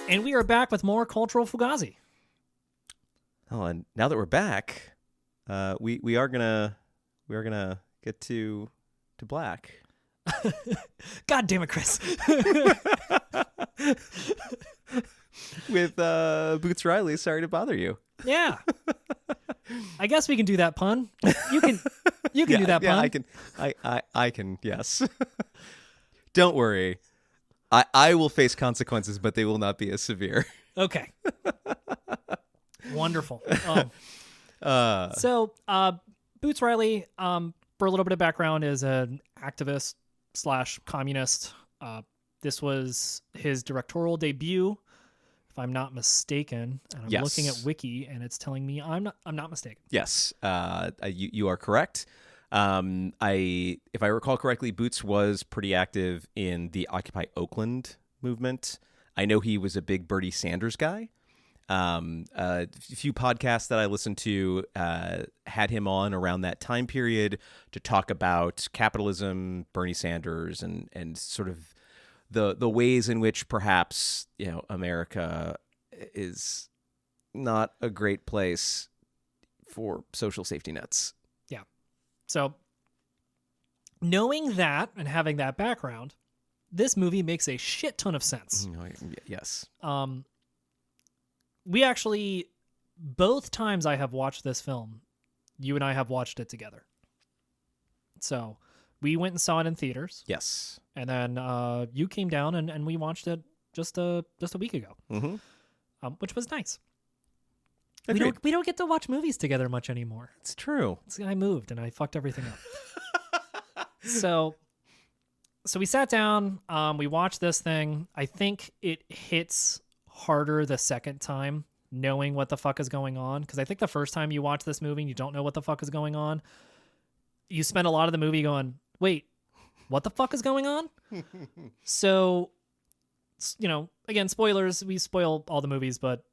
And we are back with more Cultural Fugazi. Oh, and now that we're back, we are gonna get to black. God damn it, Chris! With Boots Riley, Sorry to Bother You. Yeah, I guess we can do that pun. You can do that pun. Yeah, I can. Yes. Don't worry. I will face consequences, but they will not be as severe. Okay. Wonderful. So, Boots Riley, for a little bit of background, is an activist / communist. This was his directorial debut if I'm not mistaken. And I'm looking at Wiki, and it's telling me I'm not mistaken. Yes, you are correct. If I recall correctly, Boots was pretty active in the Occupy Oakland movement. I know he was a big Bernie Sanders guy. A few podcasts that I listened to had him on around that time period to talk about capitalism, Bernie Sanders, and sort of the ways in which perhaps America is not a great place for social safety nets. Yeah. So knowing that and having that background, this movie makes a shit ton of sense. Yes. We actually, both times I have watched this film, you and I have watched it together. So we went and saw it in theaters. Yes. And then you came down and we watched it just a week ago, which was nice. Agreed. We don't get to watch movies together much anymore. It's true. I moved and I fucked everything up. So we sat down, we watched this thing. I think it hits harder the second time, knowing what the fuck is going on. Because I think the first time you watch this movie and you don't know what the fuck is going on, you spend a lot of the movie going, wait, what the fuck is going on? So, again, spoilers. We spoil all the movies, but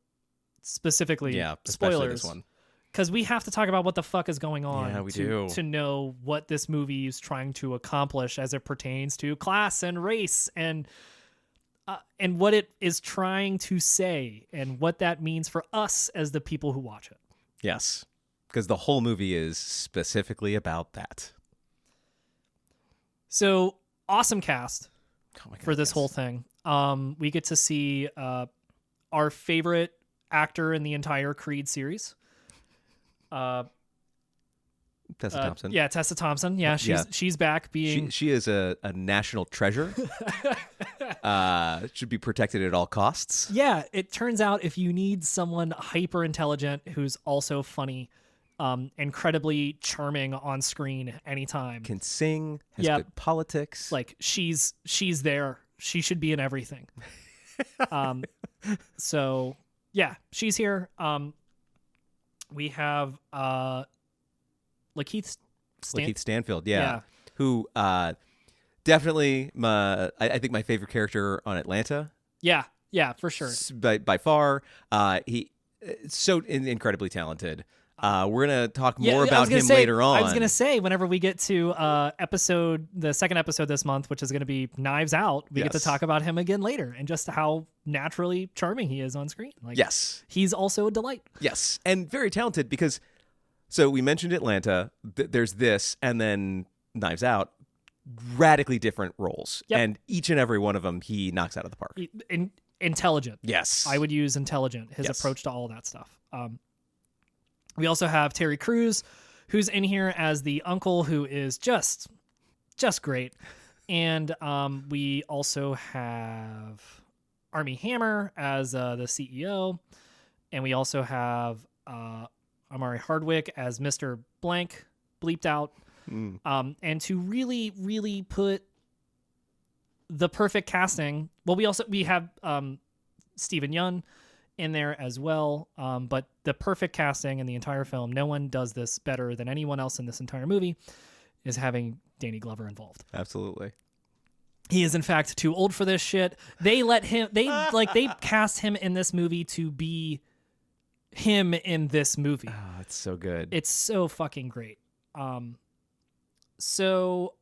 specifically spoilers. This one. Because we have to talk about what the fuck is going on Yeah, we do. To know what this movie is trying to accomplish as it pertains to class and race and what it is trying to say and what that means for us as the people who watch it. Yes, because the whole movie is specifically about So, awesome cast for this yes. whole thing. We get to see our favorite actor in the entire Creed series. Tessa Thompson. Yeah, Tessa Thompson. Yeah, she's back being... She is a national treasure. Should be protected at all costs. Yeah, it turns out if you need someone hyper intelligent who's also funny, incredibly charming on screen anytime, can sing, has good politics. Like she's there. She should be in everything. So yeah, she's here. We have Lakeith Stanfield, who definitely I think my favorite character on Atlanta. Yeah, for sure. By far, he so incredibly talented. We're gonna talk more about him later on. I was gonna say whenever we get to the second episode this month, which is gonna be Knives Out, we get to talk about him again later and just how naturally charming he is on screen. Like, yes, he's also a delight. Yes, and very talented because. So we mentioned Atlanta. There's this, and then Knives Out. Radically different roles, and each and every one of them he knocks out of the park. Intelligent. Yes, I would use intelligent. His approach to all that stuff. We also have Terry Crews, who's in here as the uncle, who is just great, and we also have Armie Hammer as the CEO, and we also have Amari Hardwick as Mr. Blank, bleeped out. And to really, really put the perfect casting, well, we have Stephen Yeun in there as well, but the perfect casting in the entire film, no one does this better than anyone else in this entire movie, is having Danny Glover involved. Absolutely. He is in fact too old for this shit. They cast him in this movie to be him in this movie. Oh, it's so good. It's so fucking great. So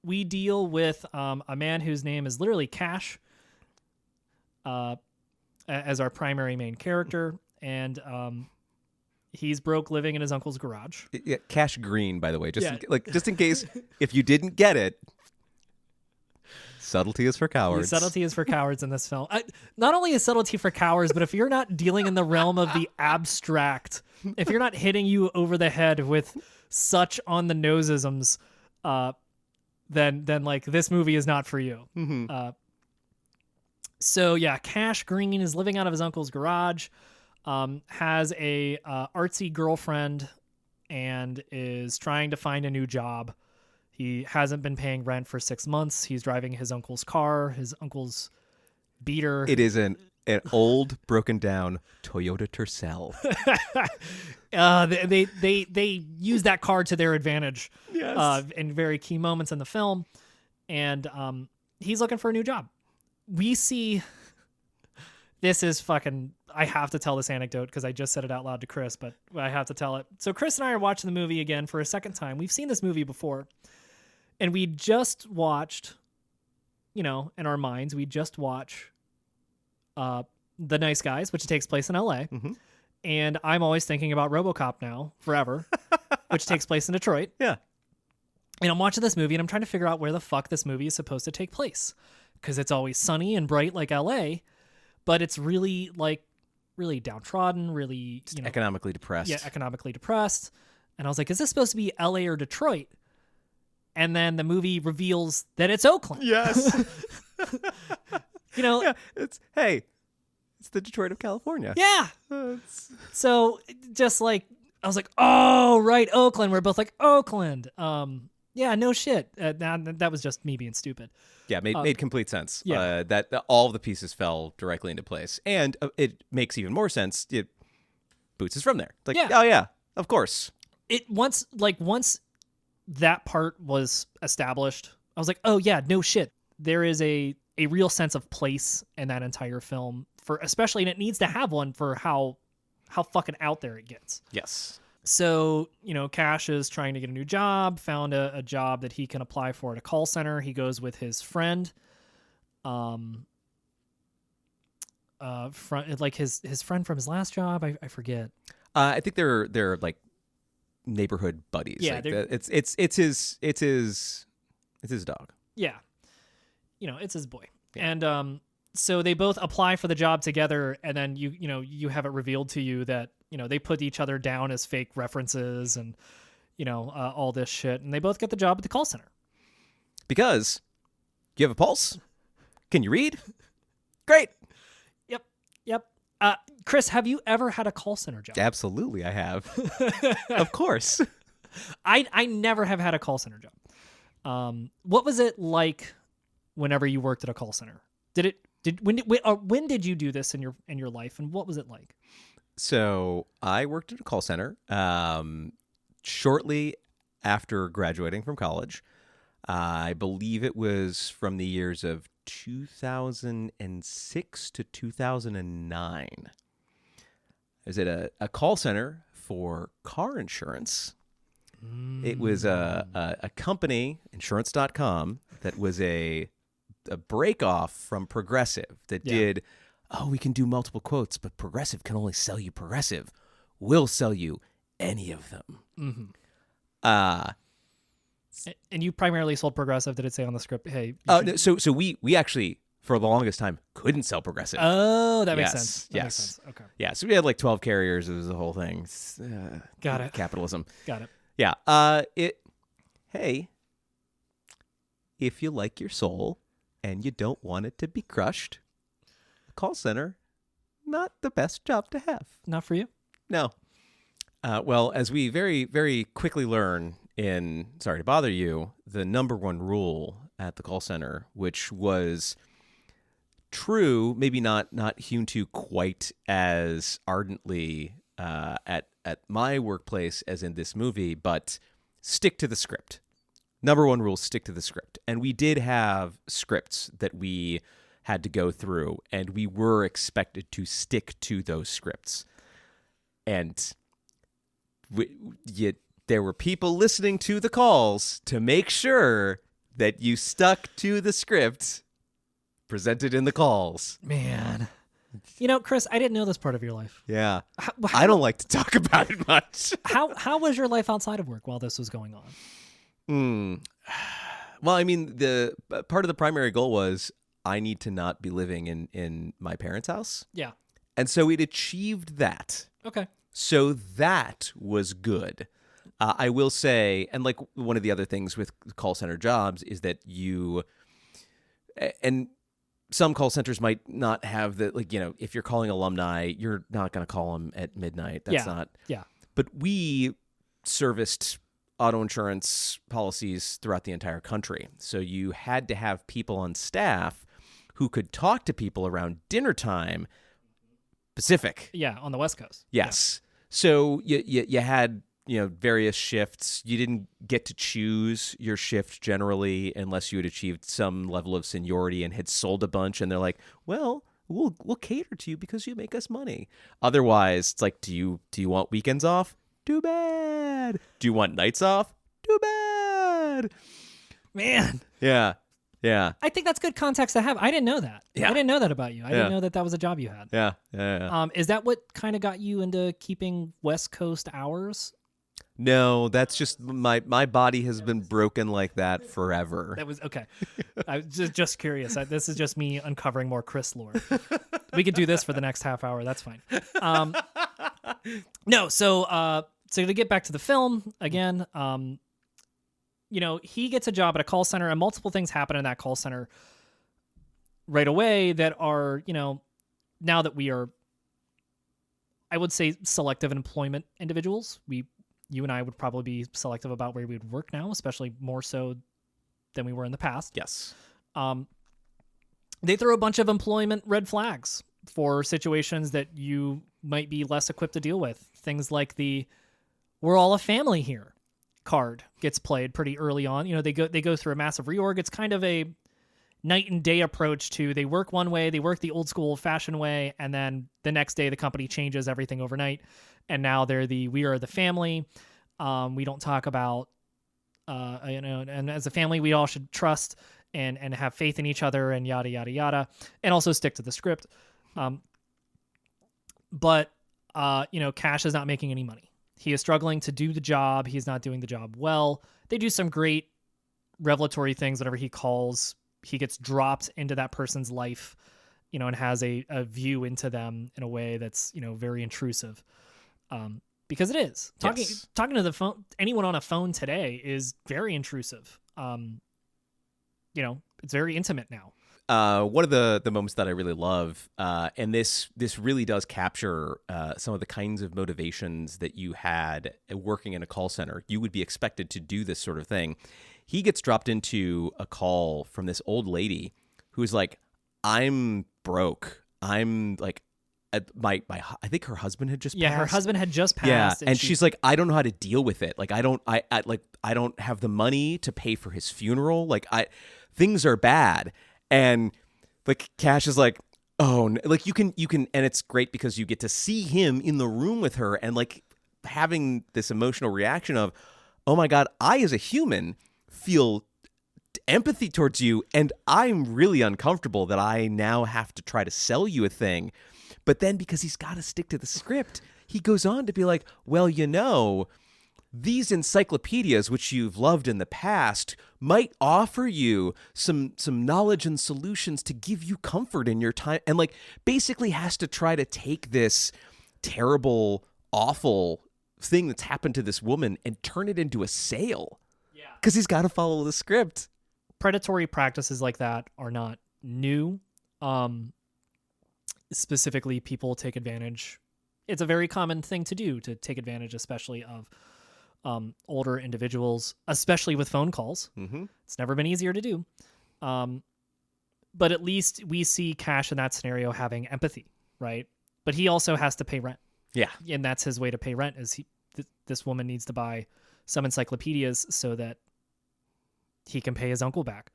we deal with a man whose name is literally Cash as our primary main character, and he's broke living in his uncle's garage. Yeah, Cash Green, by the way, just in case if you didn't get it. Subtlety is for cowards. Subtlety is for cowards in this film. Not only is subtlety for cowards, but if you're not dealing in the realm of the abstract, if you're not hitting you over the head with such on the nosisms, then like this movie is not for you. Mm-hmm. So yeah, Cash Green is living out of his uncle's garage, has a artsy girlfriend, and is trying to find a new job. He hasn't been paying rent for 6 months. He's driving his uncle's car, his uncle's beater. It is an an old, broken down Toyota Tercel. They use that car to their advantage. Yes. In very key moments in the film, and he's looking for a new job. We see. This is fucking. I have to tell this anecdote because I just said it out loud to Chris, but I have to tell it. So Chris and I are watching the movie again for a second time. We've seen this movie before, and we just watched. In our minds, we just watch The Nice Guys, which takes place in LA. Mm-hmm. And I'm always thinking about RoboCop now, forever, which takes place in Detroit. Yeah. And I'm watching this movie and I'm trying to figure out where the fuck this movie is supposed to take place. Because it's always sunny and bright like LA, but it's really downtrodden, really, economically depressed. Yeah, economically depressed. And I was like, is this supposed to be LA or Detroit? And then the movie reveals that it's Oakland. Yes. Yeah, it's the Detroit of California. Yeah. So just like, I was like, oh, right, Oakland. We're both like, Oakland. Yeah, no shit. That was just me being stupid. Yeah, made complete sense. Yeah. That all of the pieces fell directly into place. And it makes even more sense. Boots is from there. Like, Yeah. oh yeah, of course. Once that part was established, I was like, oh yeah, no shit. There is a real sense of place in that entire film especially, and it needs to have one for how fucking out there it gets. Yes. So, Cash is trying to get a new job, found a job that he can apply for at a call center. He goes with his friend. His friend from his last job, I forget. I think they're like neighborhood buddies. Yeah, like it's his dog. Yeah. It's his boy. Yeah. And so they both apply for the job together, and then you have it revealed to you that, they put each other down as fake references and, all this shit, and they both get the job at the call center. Because you have a pulse? Can you read? Great. Yep. Chris, have you ever had a call center job? Absolutely, I have. Of course. I never have had a call center job. What was it like whenever you worked at a call center? When did you do this in your life, and what was it like? So I worked at a call center shortly after graduating from college. I believe it was from the years of 2006 to 2009. I was at a call center for car insurance. It was a company, insurance.com, that was a break-off from Progressive that did, we can do multiple quotes, but Progressive can only sell you Progressive. We'll sell you any of them. Mm-hmm. And you primarily sold Progressive. Did it say on the script, hey? No, so we actually, for the longest time, couldn't sell Progressive. Oh, that makes sense. That makes sense. Okay. Yeah, so we had like 12 carriers. It was the whole thing. Got it. Capitalism. Got it. Yeah. Hey, if you like your soul and you don't want it to be crushed, call center, not the best job to have. Not for you? No. Well, as we very, very quickly learn in Sorry to Bother You, the number one rule at the call center, which was true, maybe not hewn to quite as ardently at my workplace as in this movie, but stick to the script. Number one rule, stick to the script. And we did have scripts that we had to go through, and we were expected to stick to those scripts. And there were people listening to the calls to make sure that you stuck to the script presented in the calls. Man. Chris, I didn't know this part of your life. Yeah. I don't like to talk about it much. How was your life outside of work while this was going on? Well, I mean, the part of the primary goal was I need to not be living in my parents' house. Yeah. And so it achieved that. Okay. So that was good. I will say, and like one of the other things with call center jobs is that and some call centers might not have the, like, if you're calling alumni, you're not going to call them at midnight. That's not. Yeah. But we serviced auto insurance policies throughout the entire country. So you had to have people on staff who could talk to people around dinner time. Pacific. Yeah, on the West Coast. Yes. Yeah. So you had, various shifts. You didn't get to choose your shift generally unless you had achieved some level of seniority and had sold a bunch. And they're like, well, we'll cater to you because you make us money. Otherwise, it's like, do you want weekends off? Too bad. Do you want nights off? Too bad. Man. Yeah. Yeah. I think that's good context to have. I didn't know that. Yeah. I didn't know that about you. I didn't know that was a job you had. Yeah. Is that what kind of got you into keeping West Coast hours? No, that's just my body has been broken like that forever. That was okay. I was just curious. This is just me uncovering more Chris lore. We could do this for the next half hour. That's fine. No, so to get back to the film again, he gets a job at a call center, and multiple things happen in that call center right away that are, now that we are, I would say, selective employment individuals. You and I would probably be selective about where we would work now, especially more so than we were in the past. Yes. They throw a bunch of employment red flags for situations that you might be less equipped to deal with. Things like the "we're all a family here" card gets played pretty early on. They go through a massive reorg. It's kind of a night and day approach to, they work one way, they work the old school fashioned way, and then the next day the company changes everything overnight, and now we are the family. We don't talk about and as a family we all should trust and have faith in each other and yada yada yada, and also stick to the script. But Cash is not making any money. He is struggling to do the job. He's not doing the job well. They do some great revelatory things. Whenever he calls, he gets dropped into that person's life, and has a view into them in a way that's, very intrusive. Because it is. Talking to the phone, anyone on a phone today is very intrusive. It's very intimate now. One of the moments that I really love, and this really does capture some of the kinds of motivations that you had working in a call center. You would be expected to do this sort of thing. He gets dropped into a call from this old lady who's like, I'm broke. I'm like, I think her husband had just passed. Her husband had just passed. Yeah, and she's like, I don't know how to deal with it. Like, I don't have the money to pay for his funeral. Like, things are bad. And like Cash is like, oh, like you can, and it's great because you get to see him in the room with her and like having this emotional reaction of, oh my God, I as a human feel empathy towards you, and I'm really uncomfortable that I now have to try to sell you a thing. But then because he's got to stick to the script, he goes on to be like, well, these encyclopedias, which you've loved in the past, might offer you some knowledge and solutions to give you comfort in your time. And like basically has to try to take this terrible, awful thing that's happened to this woman and turn it into a sale. Yeah. Because he's got to follow the script. Predatory practices like that are not new. Specifically, people take advantage. It's a very common thing to do, to take advantage, especially of older individuals, especially with phone calls. Mm-hmm. It's never been easier to do. But at least we see Cash in that scenario having empathy, right? But he also has to pay rent. Yeah. And that's his way to pay rent, is this woman needs to buy some encyclopedias so that he can pay his uncle back.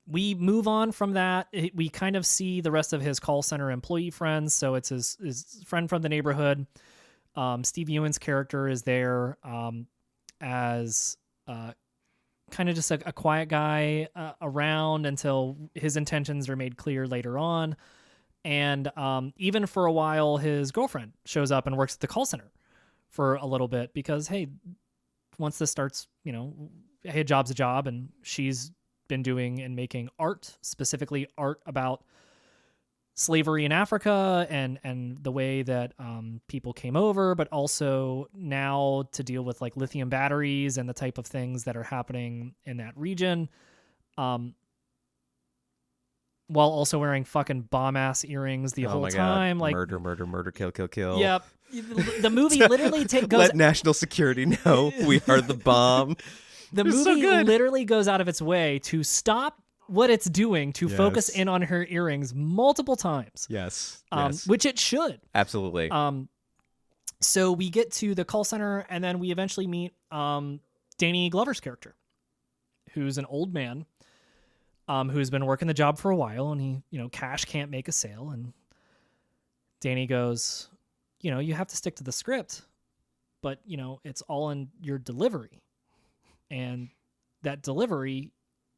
We move on from that. We kind of see the rest of his call center employee friends. So it's his friend from the neighborhood. Steve Ewan's character is there as kind of just a quiet guy around until his intentions are made clear later on. And even for a while, his girlfriend shows up and works at the call center for a little bit because, hey, once this starts, hey, a job's a job, and she's been doing and making art, specifically art about slavery in Africa and the way that people came over, but also now to deal with like lithium batteries and the type of things that are happening in that region, while also wearing fucking bomb ass earrings the whole time. God. Like murder, kill. Yep. The movie literally goes. Let national security know we are the bomb. The movie literally goes out of its way to stop what it's doing to focus Yes. in on her earrings multiple times. Yes. Which it should. Absolutely. So we get to the call center, and then we eventually meet Danny Glover's character, who's an old man who's been working the job for a while, and he, Cash can't make a sale, and Danny goes, you have to stick to the script, but, it's all in your delivery. And that delivery,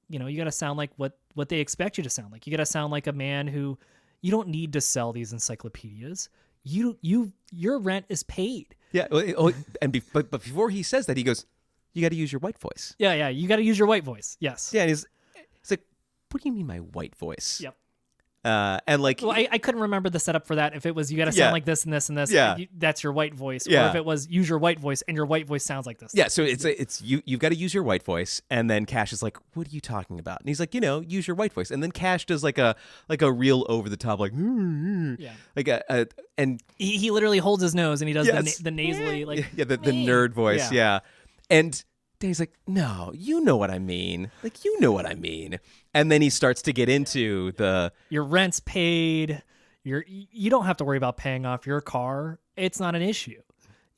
you got to sound like what they expect you to sound like. You got to sound like a man who, you don't need to sell these encyclopedias. Your rent is paid. Yeah. But before he says that, he goes, you got to use your white voice. Yeah. You got to use your white voice. Yes. Yeah. And he's like, what do you mean my white voice? Yep. And like, well, I couldn't remember the setup for that. If it was you got to sound like this and this and this, that's your white voice, or if it was use your white voice and your white voice sounds like this. Yeah, so it's you've got to use your white voice, and then Cash is like, "What are you talking about?" And he's like, "Use your white voice." And then Cash does like a real over the top, like, and he literally holds his nose and he does the nasally, like, the nerd voice, and Dave's like, no, you know what I mean. Like, you know what I mean. And then he starts to get into your rent's paid. You don't have to worry about paying off your car. It's not an issue.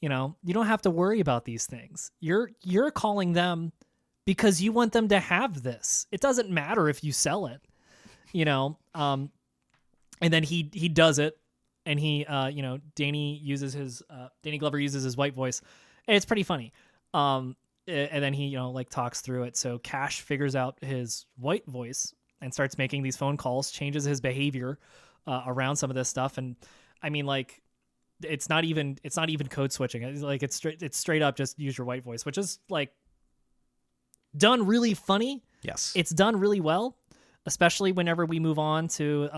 You don't have to worry about these things. You're calling them because you want them to have this. It doesn't matter if you sell it, and then he does it, and he Danny Glover uses his white voice, and it's pretty funny. And then he, talks through it. So Cash figures out his white voice and starts making these phone calls, changes his behavior around some of this stuff. And I mean, like, it's not even code switching. It's straight up just use your white voice, which is like done really funny. Yes. It's done really well, especially whenever we move on to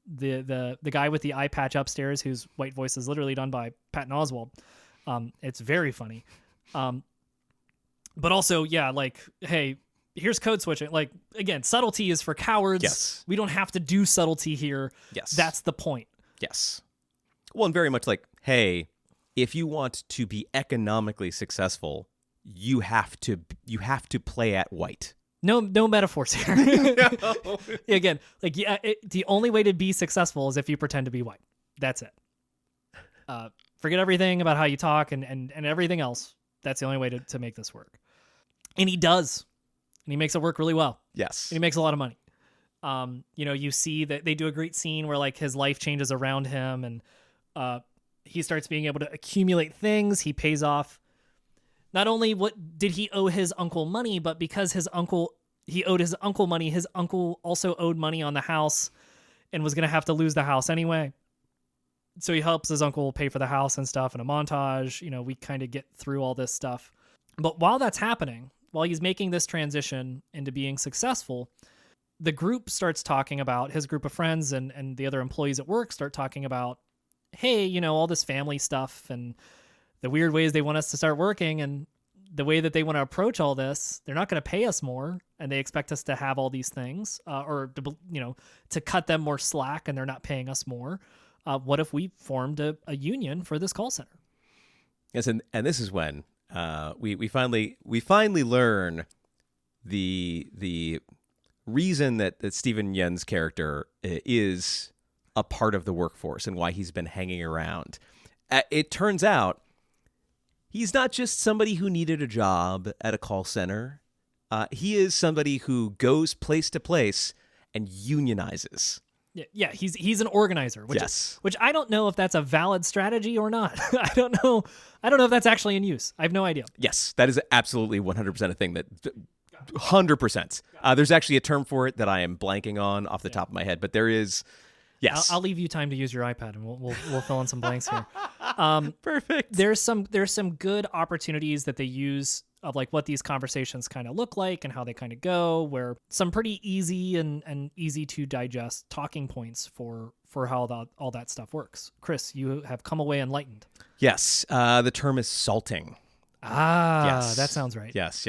the guy with the eye patch upstairs, whose white voice is literally done by Patton Oswalt. It's very funny. But also, like, hey, here's code switching. Like, again, subtlety is for cowards. Yes. We don't have to do subtlety here. Yes. That's the point. Yes. Well, and very much like, hey, if you want to be economically successful, you have to play at white. No metaphors here. No. Again, like, the only way to be successful is if you pretend to be white. That's it. Forget everything about how you talk and everything else. That's the only way to make this work. And he does. And he makes it work really well. Yes. And he makes a lot of money. You see that they do a great scene where, like, his life changes around him, and he starts being able to accumulate things. He pays off. Not only what did he owe his uncle money, but because he owed his uncle money, his uncle also owed money on the house and was going to have to lose the house anyway. So he helps his uncle pay for the house and stuff in a montage. We kind of get through all this stuff. But while that's happening, while he's making this transition into being successful, the group starts talking about, his group of friends and the other employees at work start talking about, hey, all this family stuff and the weird ways they want us to start working and the way that they want to approach all this. They're not going to pay us more, and they expect us to have all these things or to cut them more slack, and they're not paying us more. What if we formed a union for this call center? Yes, and this is when we finally learn the reason that Steven Yeun's character is a part of the workforce and why he's been hanging around. It turns out he's not just somebody who needed a job at a call center. He is somebody who goes place to place and unionizes. Yeah, he's an organizer, which I don't know if that's a valid strategy or not. I don't know if that's actually in use. I have no idea. Yes, that is absolutely 100% a thing. That 100%. There's actually a term for it that I am blanking on off the top of my head, but there is. Yes, I'll leave you time to use your iPad, and we'll fill in some blanks here. Perfect. There's some good opportunities that they use of, like, what these conversations kind of look like and how they kind of go, where some pretty easy and easy to digest talking points for how all that stuff works. Chris, you have come away enlightened. Yes. The term is salting. Yes. That sounds right. Yes.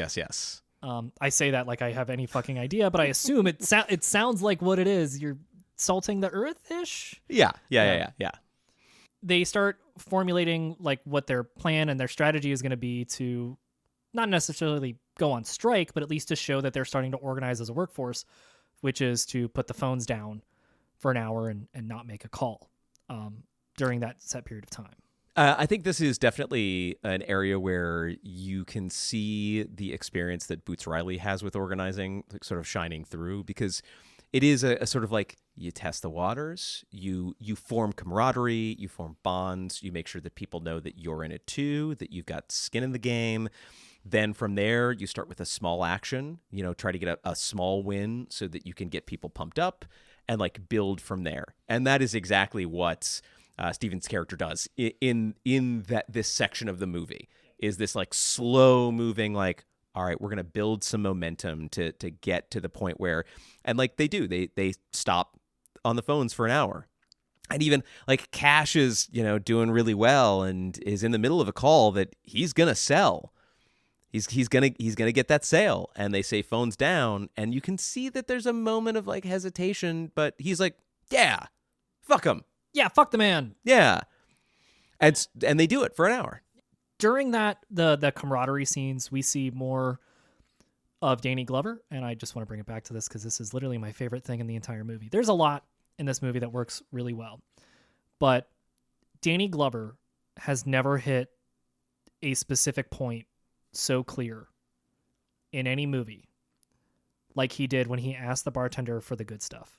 I say that like I have any fucking idea, but I assume it sounds like what it is. You're salting the earth-ish? Yeah. They start formulating, like, what their plan and their strategy is going to be to not necessarily go on strike, but at least to show that they're starting to organize as a workforce which is to put the phones down for an hour and not make a call during that set period of time. I think this is definitely an area where you can see the experience that Boots Riley has with organizing sort of shining through, because it is a sort of like you test the waters, you form camaraderie, you form bonds, you make sure that people know that you're in it too, that you've got skin in the game. Then from there, you start with a small action, try to get a small win so that you can get people pumped up and like build from there. And that is exactly what Steven's character does in this section of the movie, is this like slow moving, like, all right, we're going to build some momentum to get to the point where, and like they do, they stop on the phones for an hour. And even like Cash is, doing really well and is in the middle of a call that he's going to sell. He's gonna get that sale, and they say phones down, and you can see that there's a moment of like hesitation, but he's like, yeah, fuck him. Yeah, fuck the man. Yeah. And they do it for an hour. During that, the camaraderie scenes, we see more of Danny Glover, and I just want to bring it back to this because this is literally my favorite thing in the entire movie. There's a lot in this movie that works really well, but Danny Glover has never hit a specific point so clear in any movie like he did when he asked the bartender for the good stuff.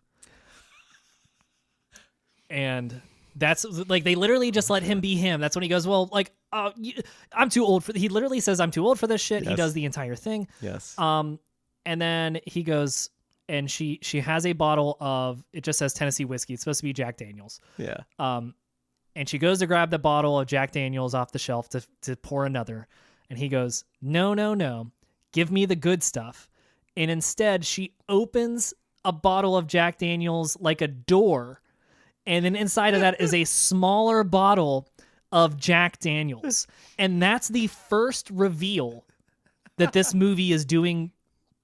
And that's like, they literally just let him be him. That's when he goes, well, like, I'm too old for, he literally says, I'm too old for this shit. Yes. He does the entire thing. Yes. And then he goes, and she has a bottle of, it just says Tennessee whiskey. It's supposed to be Jack Daniels. Yeah. And she goes to grab the bottle of Jack Daniels off the shelf to pour another. And he goes, no, give me the good stuff. And instead, she opens a bottle of Jack Daniels like a door. And then inside of that is a smaller bottle of Jack Daniels. And that's the first reveal that this movie is doing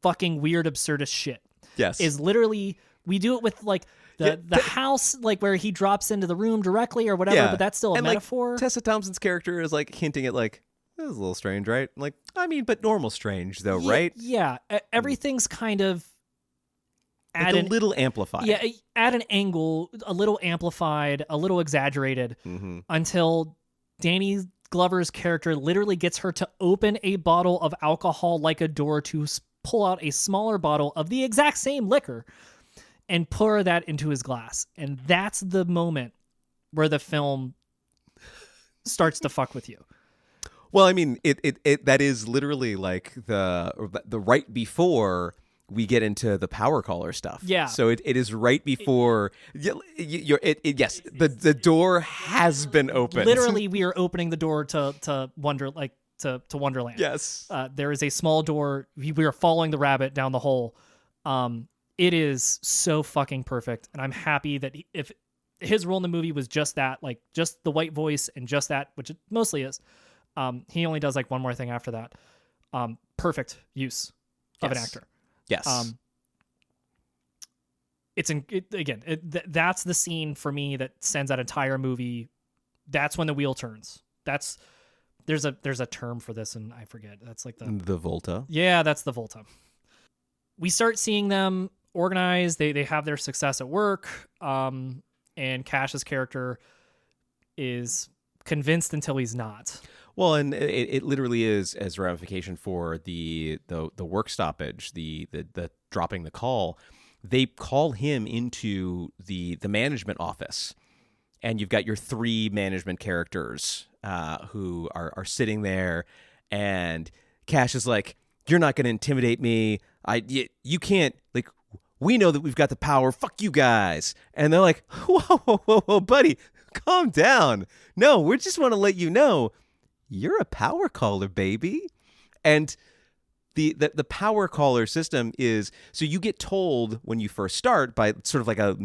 fucking weird, absurdist shit. Yes. Is literally, we do it with like the house, like where he drops into the room directly or whatever, but that's still a metaphor. Like, Tessa Thompson's character is like hinting at like, this is a little strange, right? Like, I mean, but normal strange though, right? Yeah. Everything's kind of like a little amplified. Yeah, at an angle, a little amplified, a little exaggerated, until Danny Glover's character literally gets her to open a bottle of alcohol like a door to pull out a smaller bottle of the exact same liquor and pour that into his glass. And that's the moment where the film starts to fuck with you. Well, I mean, it that is literally like the right before we get into the power caller stuff. Yeah. So it is right before yes, the door has been opened. Literally, we are opening the door to Wonderland. Yes. There is a small door. We are following the rabbit down the hole. It is so fucking perfect, and I'm happy that if his role in the movie was just that, like just the white voice and just that, which it mostly is. He only does like one more thing after that. Perfect use of an actor. Yes. That's the scene for me that sends that entire movie. That's when the wheel turns. There's a term for this, and I forget. That's like the Volta. Yeah, that's the Volta. We start seeing them organize. They have their success at work. And Cash's character is convinced until he's not. Well, and it literally is as ramification for the work stoppage, the dropping the call. They call him into the management office, and you've got your three management characters who are sitting there, and Cash is like, "You're not going to intimidate me. You can't, like, we know that we've got the power. Fuck you guys." And they're like, whoa, buddy, calm down. No, we just want to let you know you're a power caller, baby. And the power caller system is, so you get told when you first start by sort of like a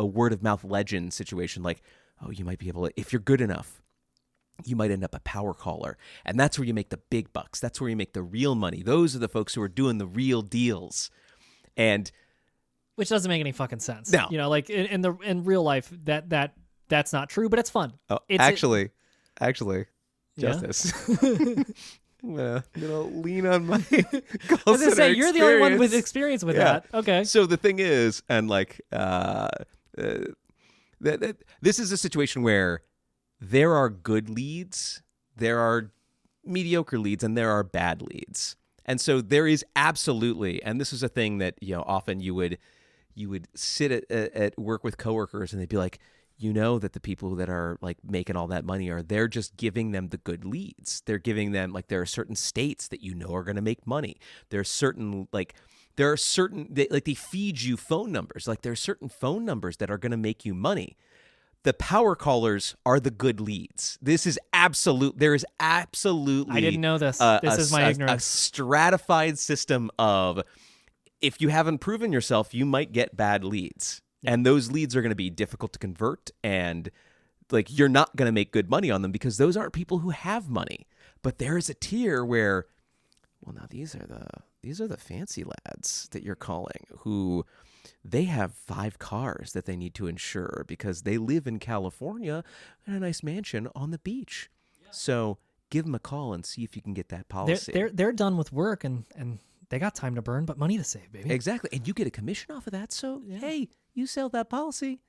word of mouth legend situation, like, oh, you might be able to, if you're good enough, you might end up a power caller. And that's where you make the big bucks. That's where you make the real money. Those are the folks who are doing the real deals. And which doesn't make any fucking sense. No. Like in real life, that's not true, but it's fun. Oh, actually, Justice. I'm gonna lean on my I call was gonna say center you're the only one with experience. experience with Yeah. that. Okay. So the thing is, and like, this is a situation where there are good leads, there are mediocre leads, and there are bad leads. And so there is absolutely, and this is a thing that, you know, often you would sit at work with coworkers and they'd be like, you know, that the people that are like making all that money they're just giving them the good leads. They're giving them, like, there are certain states that you know are going to make money. There are certain they feed you phone numbers. Like, there are certain phone numbers that are going to make you money. The power callers are the good leads. There is absolutely. I didn't know this. This is my A ignorance. stratified system of, if you haven't proven yourself, you might get bad leads. Yeah. And those leads are going to be difficult to convert, and like, you're not going to make good money on them because those aren't people who have money. But there is a tier where, well, now these are the fancy lads that you're calling, who they have 5 cars that they need to insure because they live in California in a nice mansion on the beach. Yeah. So give them a call and see if you can get that policy. They're done with work and they got time to burn, but money to save, baby. Exactly. And you get a commission off of that. So, hey, you sell that policy,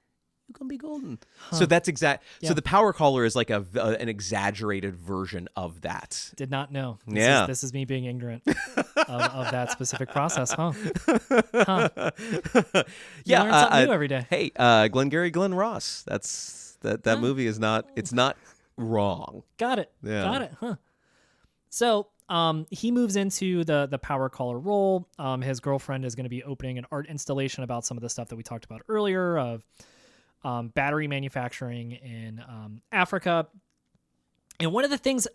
you're going to be golden. Huh. So that's exact. Yeah. So the power caller is like an exaggerated version of that. Did not know. This is me being ignorant of that specific process, huh? You learn something new every day. Hey, Glengarry Glen Ross. That movie is not, it's not wrong. Got it. Yeah. Got it. Huh. So he moves into the power caller role. His girlfriend is going to be opening an art installation about some of the stuff that we talked about earlier of battery manufacturing in Africa. And one of the things,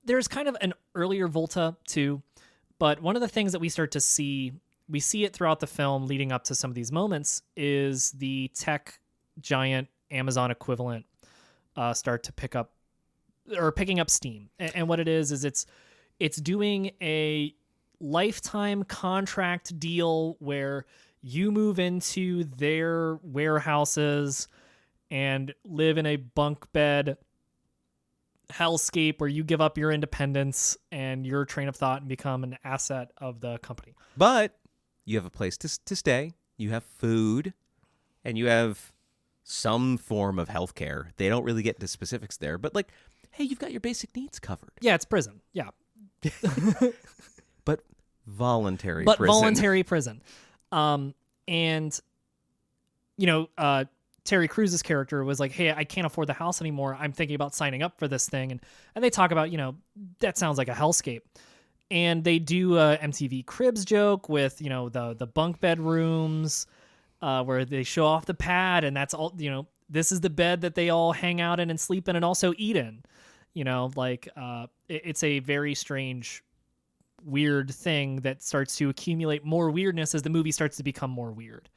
there's kind of an earlier Volta too, but one of the things that we start to see, we see it throughout the film leading up to some of these moments, is the tech giant Amazon equivalent start to picking up steam. And what it is it's doing a lifetime contract deal where you move into their warehouses and live in a bunk bed hellscape where you give up your independence and your train of thought and become an asset of the company. But you have a place to stay, you have food, and you have some form of healthcare. They don't really get into specifics there, but like, hey, you've got your basic needs covered. Yeah, it's prison. Yeah. But voluntary prison. And you know, Terry Crews's character was like, hey, I can't afford the house anymore. I'm thinking about signing up for this thing. And they talk about, you know, that sounds like a hellscape. And they do a MTV Cribs joke with, you know, the bunk bed rooms where they show off the pad, and that's all, you know, this is the bed that they all hang out in and sleep in and also eat in. You know, like it's a very strange, weird thing that starts to accumulate more weirdness as the movie starts to become more weird.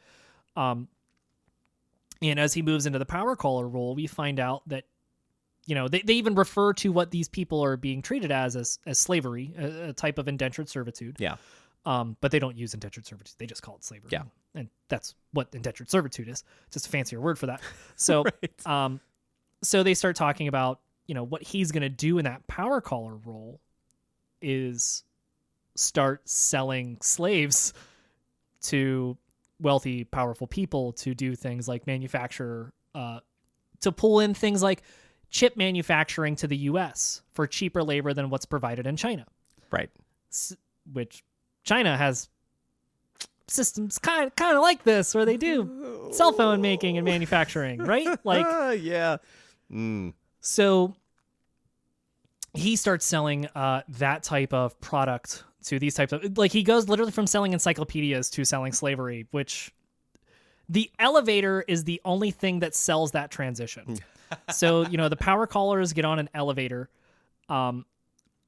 And as he moves into the power caller role, we find out that, you know, they even refer to what these people are being treated as slavery, a type of indentured servitude. Yeah. But they don't use indentured servitude. They just call it slavery. Yeah. And that's what indentured servitude is. Just a fancier word for that. So, right. So they start talking about, you know, what he's going to do in that power caller role is start selling slaves to wealthy, powerful people to do things like manufacture, to pull in things like chip manufacturing to the U.S. for cheaper labor than what's provided in China. Right. Which China has systems kind of like this, where they do cell phone making and manufacturing, right? Like, yeah. Mm. So he starts selling that type of product to these types of, like, he goes literally from selling encyclopedias to selling slavery, which the elevator is the only thing that sells that transition. So, you know, the power callers get on an elevator, and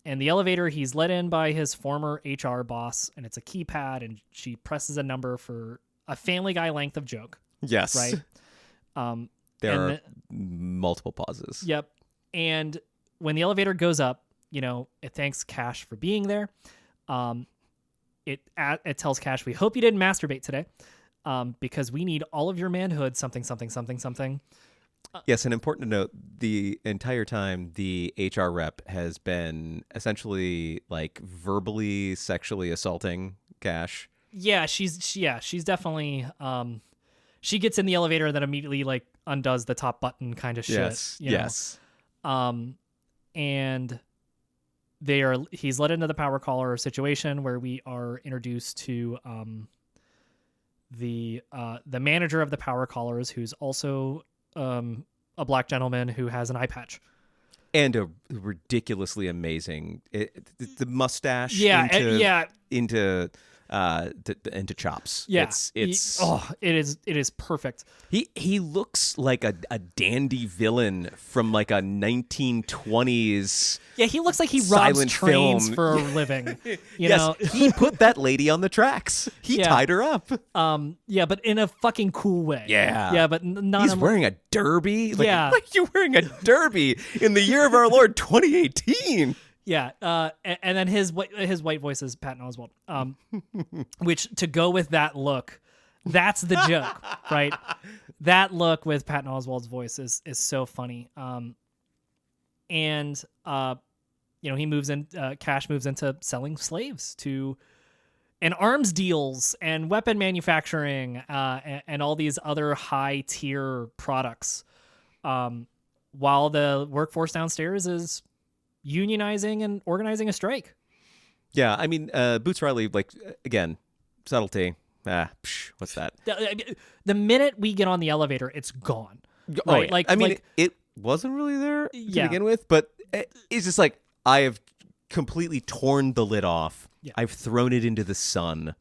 the elevator, he's let in by his former HR boss, and it's a keypad, and she presses a number for a Family Guy length of joke. Yes. Right. There are multiple pauses. Yep. And when the elevator goes up, you know, it thanks Cash for being there. It tells Cash, we hope you didn't masturbate today, because we need all of your manhood, something, something, something, something. Yes, and important to note, the entire time the HR rep has been essentially like verbally sexually assaulting Cash. Yeah, she's definitely she gets in the elevator and then immediately like undoes the top button kind of shit. Yes, You know? yes. And he's led into the power collar situation where we are introduced to the manager of the power collars, who's also a black gentleman who has an eye patch. And a ridiculously amazing the mustache Yeah, into chops. Yeah, it is perfect. He looks like a dandy villain from like a 1920s. Yeah, he looks like he robs silent trains film. for a living. You Yes, know, he put that lady on the tracks. He Yeah. tied her up. yeah, but in a fucking cool way. Yeah. yeah, but not. He's wearing a derby. Like, Yeah. like you're wearing a derby in the year of our Lord 2018. Yeah, and then his white voice is Patton Oswalt. Which, to go with that look, that's the joke, right? That look with Patton Oswalt's voice is so funny. And he moves in. Cash moves into selling slaves and arms deals and weapon manufacturing and all these other high tier products. While the workforce downstairs is unionizing and organizing a strike. Yeah, I mean, Boots Riley, like, again, subtlety. What's that? The minute we get on the elevator, it's gone. Right? Yeah. I mean, it wasn't really there to begin with, but it's just like, I have completely torn the lid off. Yeah. I've thrown it into the sun.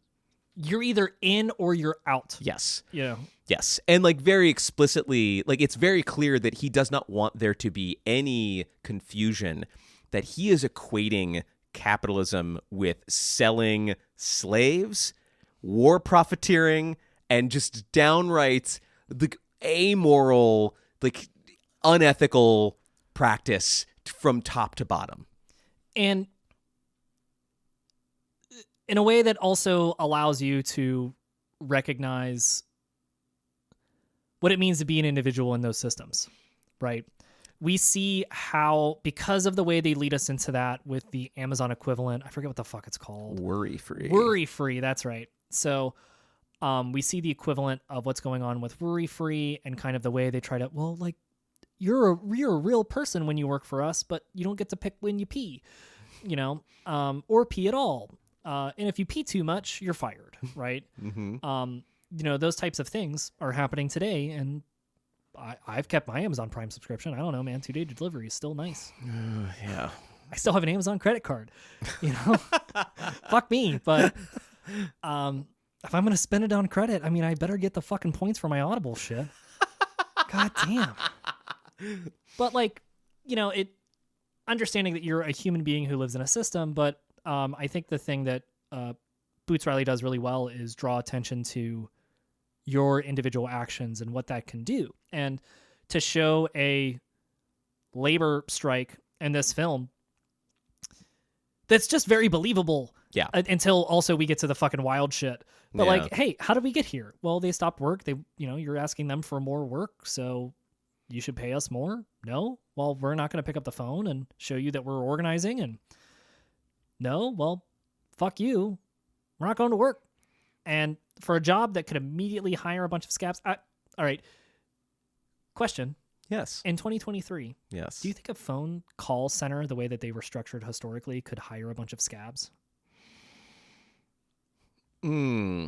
You're either in or you're out. Yes. You know? Yes. And like very explicitly, like it's very clear that he does not want there to be any confusion that he is equating capitalism with selling slaves, war profiteering, and just downright the amoral, like unethical practice from top to bottom. And in a way that also allows you to recognize what it means to be an individual in those systems, right? We see how, because of the way they lead us into that with the Amazon equivalent, I forget what the fuck it's called. Worry-free. Worry-free, that's right. So we see the equivalent of what's going on with worry-free and kind of the way they try to, well, like, you're a real person when you work for us, but you don't get to pick when you pee, or pee at all. And if you pee too much, you're fired, right? Mm-hmm. Those types of things are happening today, and I've kept my Amazon Prime subscription. I don't know, man. 2-day delivery is still nice. Yeah. I still have an Amazon credit card, Fuck me. But if I'm going to spend it on credit, I mean, I better get the fucking points for my Audible shit. God damn. But understanding that you're a human being who lives in a system, but I think the thing that Boots Riley does really well is draw attention to your individual actions and what that can do. And to show a labor strike in this film that's just very believable. Yeah. Until also we get to the fucking wild shit. But hey, how did we get here? Well, they stopped work. You're asking them for more work, so you should pay us more? No? Well, we're not going to pick up the phone and show you that we're organizing. And no? Well, fuck you. We're not going to work. And for a job that could immediately hire a bunch of scabs. All right. Question. Yes. In 2023, yes. Do you think a phone call center, the way that they were structured historically, could hire a bunch of scabs? Now,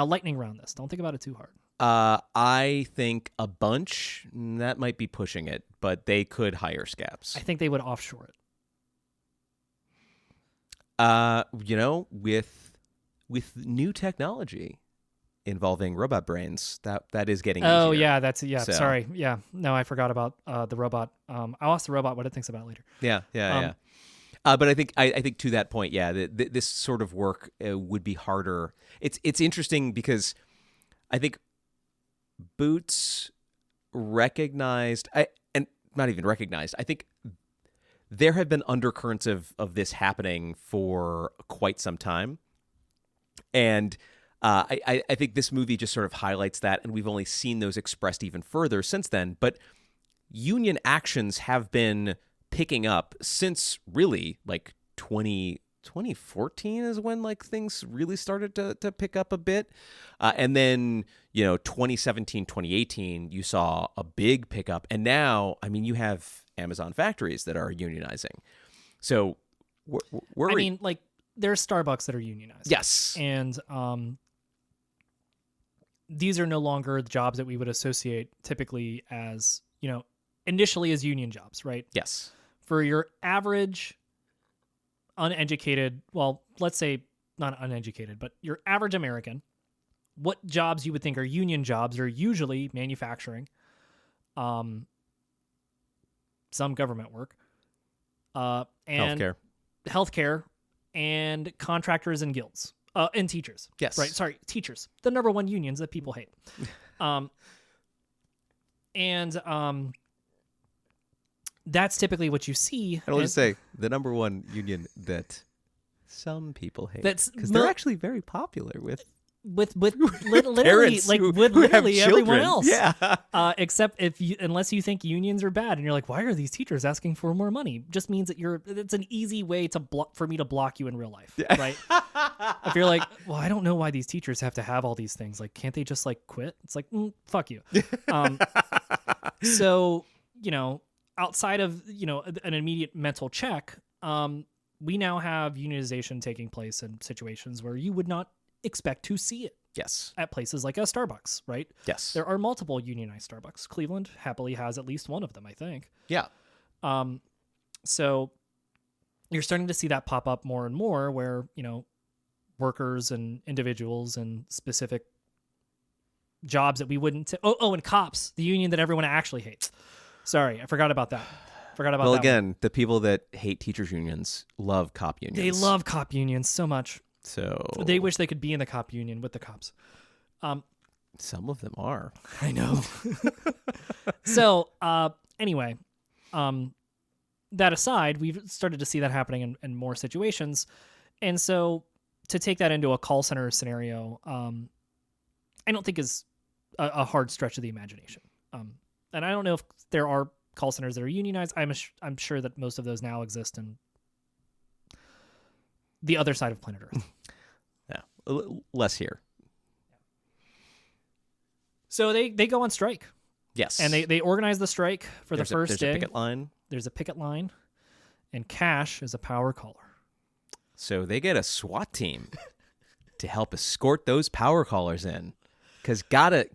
lightning round this. Don't think about it too hard. I think a bunch, that might be pushing it, but they could hire scabs. I think they would offshore it. With new technology involving robot brains, that is getting Oh, easier. yeah, So- sorry. Yeah, no, I forgot about the robot. I'll ask the robot what it thinks about it later. Yeah. But I think to that point, this sort of work would be harder. It's interesting because I think Boots recognized, and not even recognized, I think there have been undercurrents of this happening for quite some time. And I think this movie just sort of highlights that, and we've only seen those expressed even further since then. But union actions have been picking up since really like 2014 is when like things really started to pick up a bit. And then, 2017, 2018, you saw a big pickup. And now, I mean, you have Amazon factories that are unionizing. So like there's Starbucks that are unionized. Yes. And these are no longer the jobs that we would associate typically as, initially as union jobs, right? Yes. For your average uneducated, well, let's say not uneducated, but your average American, what jobs you would think are union jobs are usually manufacturing, some government work, and healthcare, and contractors and guilds, and teachers. Yes. Right. Sorry, teachers. The number one unions that people hate. That's typically what you see. I want to say the number one union that some people hate, because they're actually very popular with literally like with literally everyone else. Yeah. Except unless you think unions are bad and you're like, why are these teachers asking for more money? Just means that it's an easy way for me to block you in real life, right? If you're like, well, I don't know why these teachers have to have all these things. Like, can't they just like quit? It's like, fuck you. So, outside of, an immediate mental check, we now have unionization taking place in situations where you would not expect to see it. Yes. At places like a Starbucks, right? Yes. There are multiple unionized Starbucks. Cleveland happily has at least one of them, I think. Yeah. So you're starting to see that pop up more and more where, workers and individuals and specific jobs that we wouldn't... and cops, the union that everyone actually hates. Sorry, I forgot about that. Well, again, the people that hate teachers' unions love cop unions. They love cop unions so much. So they wish they could be in the cop union with the cops. Some of them are. I know. So anyway, that aside, we've started to see that happening in more situations. And so to take that into a call center scenario, I don't think is a hard stretch of the imagination. And I don't know if there are call centers that are unionized. I'm sure that most of those now exist in the other side of planet Earth. Yeah, less here. So they go on strike. Yes. And they organize the strike for the first day. There's a picket line. There's a picket line. And Cash is a power caller. So they get a SWAT team to help escort those power callers in. Because gotta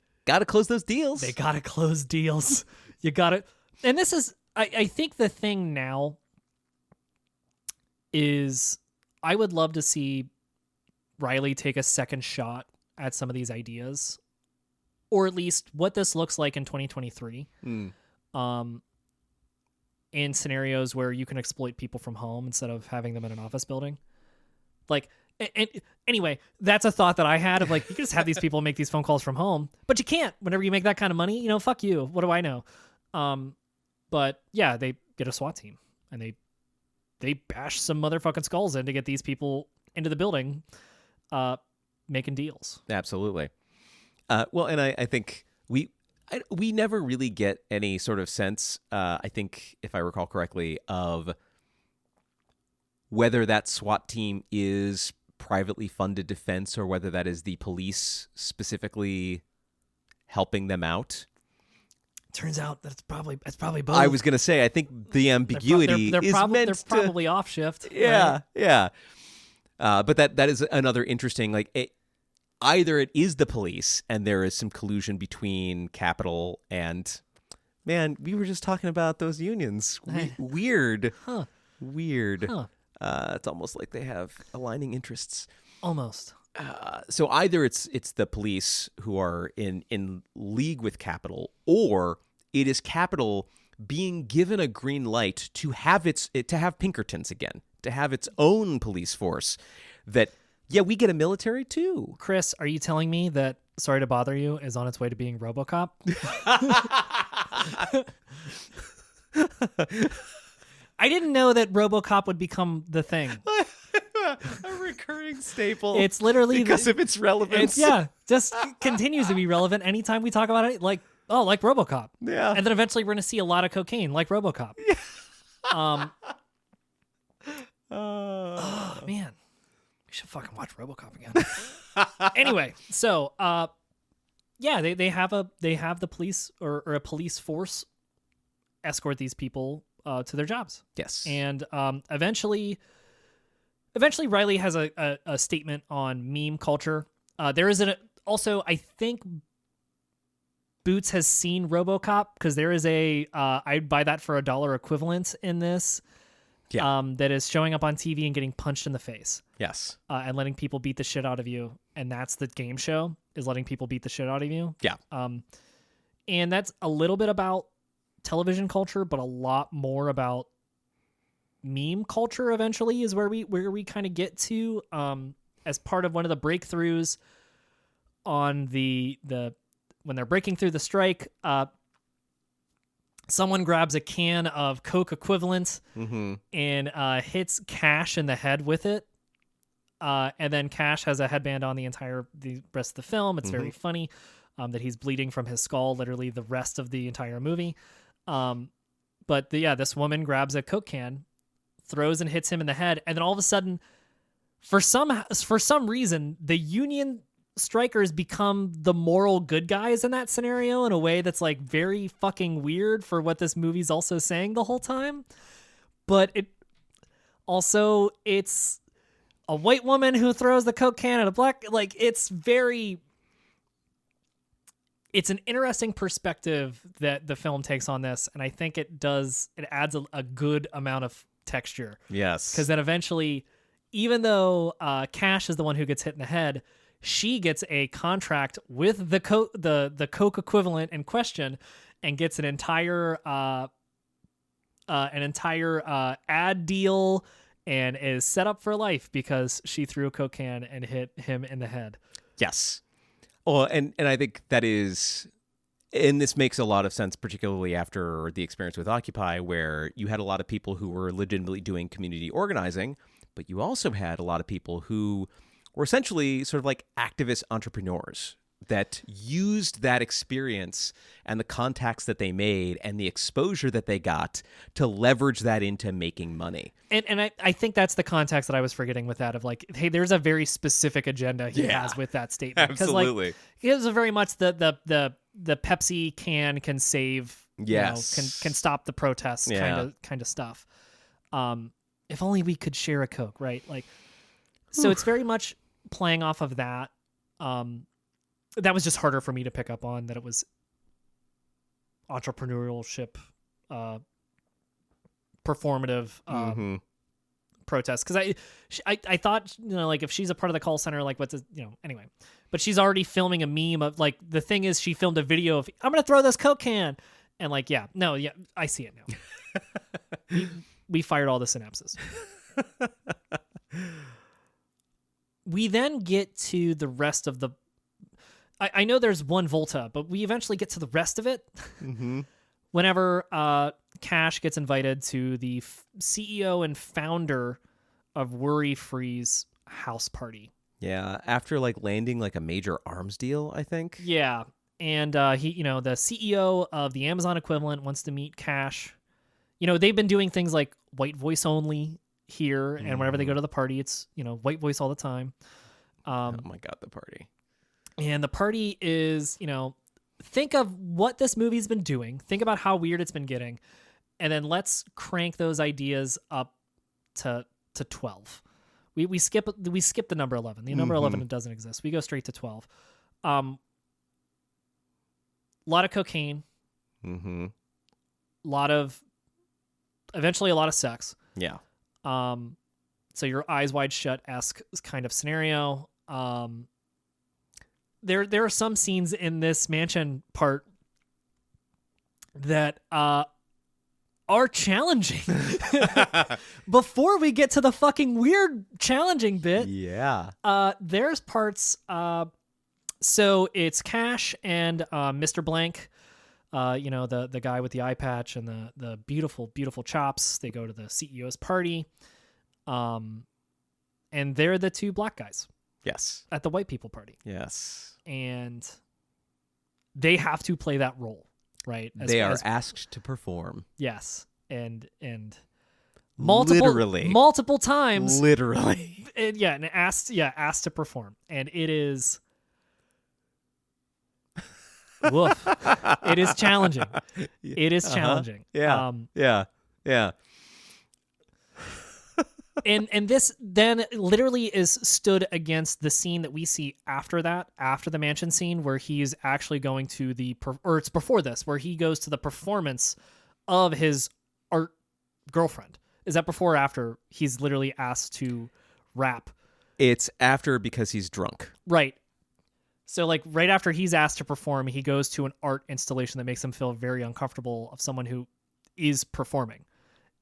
close those deals. They gotta close deals. You gotta... And this is... I think the thing now is... I would love to see Riley take a second shot at some of these ideas, or at least what this looks like in 2023. In scenarios where you can exploit people from home instead of having them in an office building. Like, and anyway, that's a thought that I had of like, you can just have these people make these phone calls from home, but you can't whenever you make that kind of money, fuck you. What do I know? But yeah, they get a SWAT team and they bash some motherfucking skulls in to get these people into the building, making deals. Absolutely. Well, and I think we never really get any sort of sense, I think, if I recall correctly, of whether that SWAT team is privately funded defense or whether that is the police specifically helping them out. Turns out that's probably both. I was going to say, I think the ambiguity they're probably off shift. Yeah, right? yeah. But that is another interesting, either it is the police and there is some collusion between Capitol and, man, we were just talking about those unions. Weird. Huh. Weird. Huh. It's almost like they have aligning interests. Almost. So either it's the police who are in league with Capitol, or it is Capitol being given a green light to have Pinkertons again, to have its own police force. That, yeah, we get a military too. Chris, are you telling me that Sorry to Bother You is on its way to being RoboCop? I didn't know that RoboCop would become the thing. A recurring recurring staple. It's literally because of its relevance. Just continues to be relevant anytime we talk about it. Like RoboCop. Yeah. And then eventually we're going to see a lot of cocaine like RoboCop. Yeah. Oh man, we should fucking watch RoboCop again. Anyway, so they have the police or a police force escort these people to their jobs. Yes. And eventually Riley has a statement on meme culture. There is also, I think Boots has seen RoboCop because there is I'd buy that for $1 equivalent in this. Yeah. That is showing up on TV and getting punched in the face. Yes. And letting people beat the shit out of you. And that's the game show, is letting people beat the shit out of you. Yeah. And that's a little bit about television culture, but a lot more about meme culture eventually is where we kind of get to as part of one of the breakthroughs on the when they're breaking through the strike. Someone grabs a can of Coke equivalent and hits Cash in the head with it. And then Cash has a headband on the rest of the film. It's very funny that he's bleeding from his skull literally the rest of the entire movie. But this woman grabs a Coke can, throws and hits him in the head, and then all of a sudden, for some reason, the Union strikers become the moral good guys in that scenario in a way that's like very fucking weird for what this movie's also saying the whole time. But it's a white woman who throws the Coke can at a black, like it's an interesting perspective that the film takes on this, and I think it adds a good amount of texture. Yes. Because then eventually, even though Cash is the one who gets hit in the head, she gets a contract with the Coke equivalent in question and gets an entire ad deal and is set up for life because she threw a Coke can and hit him in the head. Yes. Well, and I think that is, and this makes a lot of sense, particularly after the experience with Occupy, where you had a lot of people who were legitimately doing community organizing, but you also had a lot of people who were essentially sort of like activist entrepreneurs that used that experience and the contacts that they made and the exposure that they got to leverage that into making money. And I think that's the context that I was forgetting with that of like, hey, there's a very specific agenda he has with that statement. Absolutely. Like, it was very much the Pepsi can save, yes, can stop the protests kind of stuff. If only we could share a Coke, right? Like, so it's very much playing off of that. That was just harder for me to pick up on, that it was entrepreneurship, performative protest. Because I thought, like if she's a part of the call center, like anyway. But she's already filming a meme of like, the thing is she filmed a video of, I'm gonna throw this Coke can, and like I see it now. we fired all the synapses. We then get to the rest of the. I know there's one Volta, but we eventually get to the rest of it. Whenever Cash gets invited to the CEO and founder of Worry Free's house party. Yeah, after like landing like a major arms deal, I think. Yeah, and he, the CEO of the Amazon equivalent wants to meet Cash. They've been doing things like white voice only here, and whenever they go to the party, it's white voice all the time. Oh my god, the party. And the party is, think of what this movie's been doing. Think about how weird it's been getting. And then let's crank those ideas up to 12. We skip the number 11. The number 11 doesn't exist. We go straight to 12. Lot of cocaine. Eventually a lot of sex. Yeah. So your eyes wide shut-esque kind of scenario. There are some scenes in this mansion part that are challenging. Before we get to the fucking weird challenging bit, there's parts. So it's Cash and Mr. Blank, the guy with the eye patch and the beautiful chops. They go to the CEO's party, and and they're the two black guys Yes. at the white people party. Yes. And they have to play that role, right? They are asked to perform. Yes. And Literally. multiple times. Literally. And asked to perform. And it is woof. It is challenging. It is challenging. Yeah. Yeah. And this then literally is stood against the scene that we see after the mansion scene, where he's actually going to or it's before this, where he goes to the performance of his art girlfriend. Is that before or after he's literally asked to rap? It's after, because he's drunk. Right. So like right after he's asked to perform, he goes to an art installation that makes him feel very uncomfortable of someone who is performing.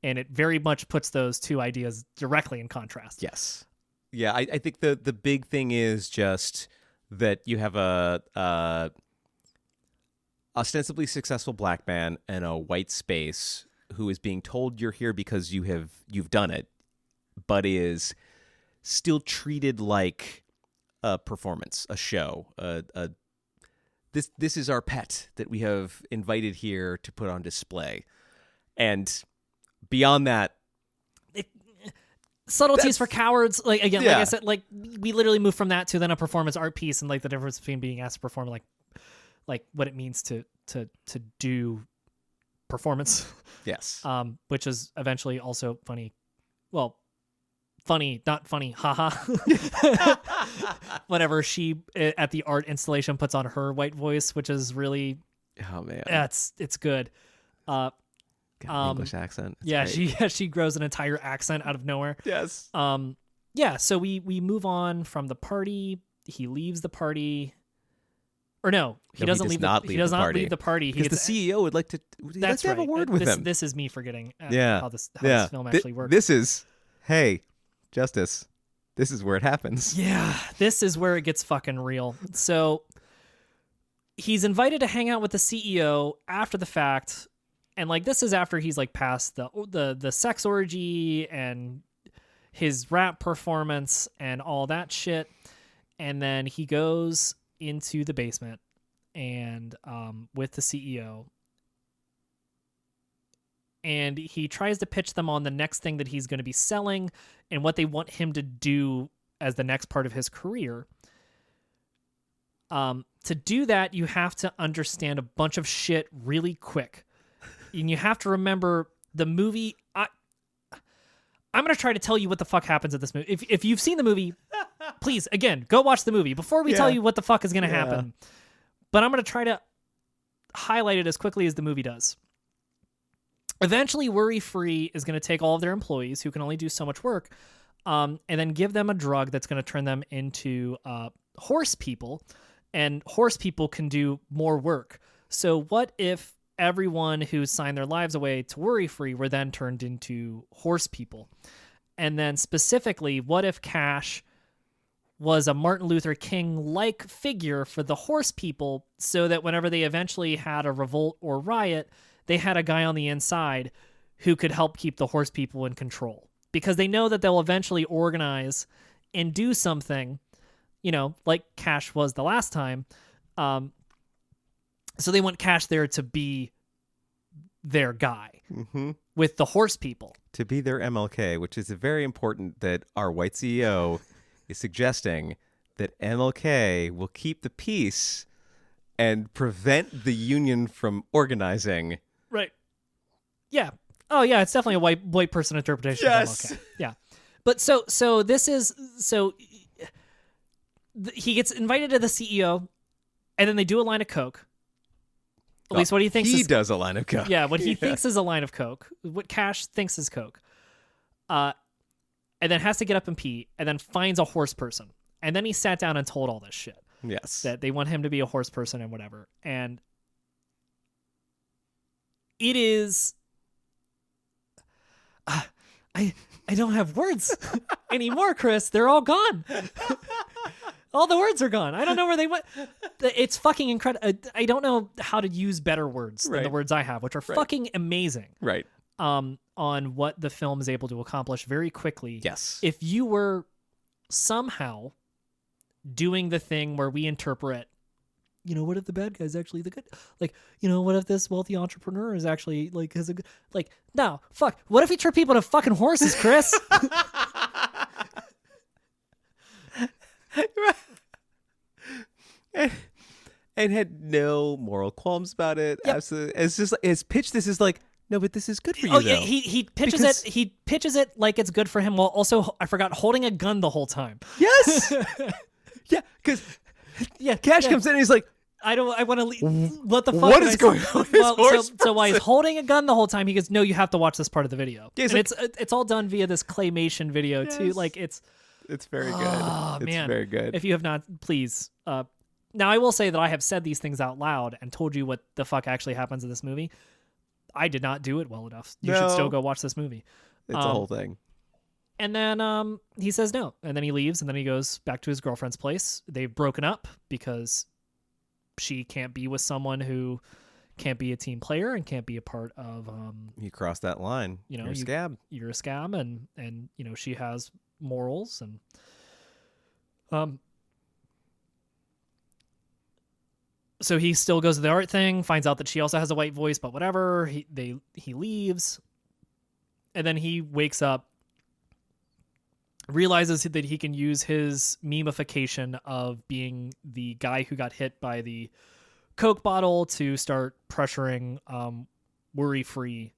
And it very much puts those two ideas directly in contrast. Yes. Yeah, I think the big thing is just that you have a ostensibly successful black man in a white space who is being told you're here because you've done it, but is still treated like a performance, a show, this is our pet that we have invited here to put on display. And beyond that, subtleties for cowards. Like again, like I said, like we literally move from that to then a performance art piece, and like the difference between being asked to perform, like what it means to do performance. Yes. Which is eventually also funny. Well, funny, not funny. Haha. Whenever she at the art installation puts on her white voice, which is really, oh man, it's good. English accent. It's she grows an entire accent out of nowhere. Yes. So we move on from the party. He leaves the party. Or no, he doesn't leave the party. Because the CEO would like to have a word with him. This is me forgetting how this film actually works. This is, hey, Justice, this is where it happens. Yeah, this is where it gets fucking real. So he's invited to hang out with the CEO after the fact. And like this is after he's like past the sex orgy and his rap performance and all that shit. And then he goes into the basement and with the CEO. And he tries to pitch them on the next thing that he's going to be selling and what they want him to do as the next part of his career. To do that, you have to understand a bunch of shit really quick. And you have to remember the movie. I'm going to try to tell you what the fuck happens at this movie. If you've seen the movie, please, again, go watch the movie before we tell you what the fuck is going to happen. But I'm going to try to highlight it as quickly as the movie does. Eventually, Worry Free is going to take all of their employees who can only do so much work and then give them a drug that's going to turn them into horse people. And horse people can do more work. So what if everyone who signed their lives away to Worry Free were then turned into horse people? And then specifically, what if Cash was a Martin Luther King-like figure for the horse people, so that whenever they eventually had a revolt or riot, they had a guy on the inside who could help keep the horse people in control? Because they know that they'll eventually organize and do something, like Cash was the last time. So they want Cash there to be their guy with the horse people. To be their MLK, which is very important that our white CEO is suggesting that MLK will keep the peace and prevent the union from organizing. Right. Yeah. Oh, yeah, it's definitely a white person interpretation of MLK. Yeah. But so this is... So he gets invited to the CEO, and then they do a line of coke. At least what he thinks he does a line of coke. Yeah, what he thinks is a line of coke. What Cash thinks is coke. And then has to get up and pee, and then finds a horse person. And then he sat down and told all this shit. Yes. That they want him to be a horse person and whatever. And it is... I don't have words anymore, Chris. They're all gone. All the words are gone. I don't know where they went. It's fucking incredible. I don't know how to use better words than the words I have, which are fucking amazing. Right. On what the film is able to accomplish very quickly. Yes. If you were somehow doing the thing where we interpret, what if the bad guy's actually the good? Like, what if this wealthy entrepreneur is actually like has a good, like, no, fuck. What if he turned people into fucking horses, Chris? and had no moral qualms about it. Yep. Absolutely. It's just his pitch. This is like, no, but this is good for you. Yeah, he pitches it. He pitches it like it's good for him, while also, I forgot, holding a gun the whole time. Yes. Yeah, because Cash comes in and he's like, I want to leave. What the fuck? What is going on? Well, so while he's holding a gun the whole time, he goes, "No, you have to watch this part of the video." Yeah, and it's all done via this claymation video too. Like it's very good. Oh, it's man. very good. If you have not, please. Now I will say that I have said these things out loud and told you what the fuck actually happens in this movie. I did not do it well enough. You should still go watch this movie. It's a whole thing. And then he says no, and then he leaves, and then he goes back to his girlfriend's place. They've broken up because she can't be with someone who can't be a team player and can't be a part of. You cross that line. You're a scab. You're a scab, and she has morals, and so he still goes to the art thing, finds out that she also has a white voice, but whatever. He leaves, and then he wakes up, realizes that he can use his memification of being the guy who got hit by the Coke bottle to start pressuring Worry Free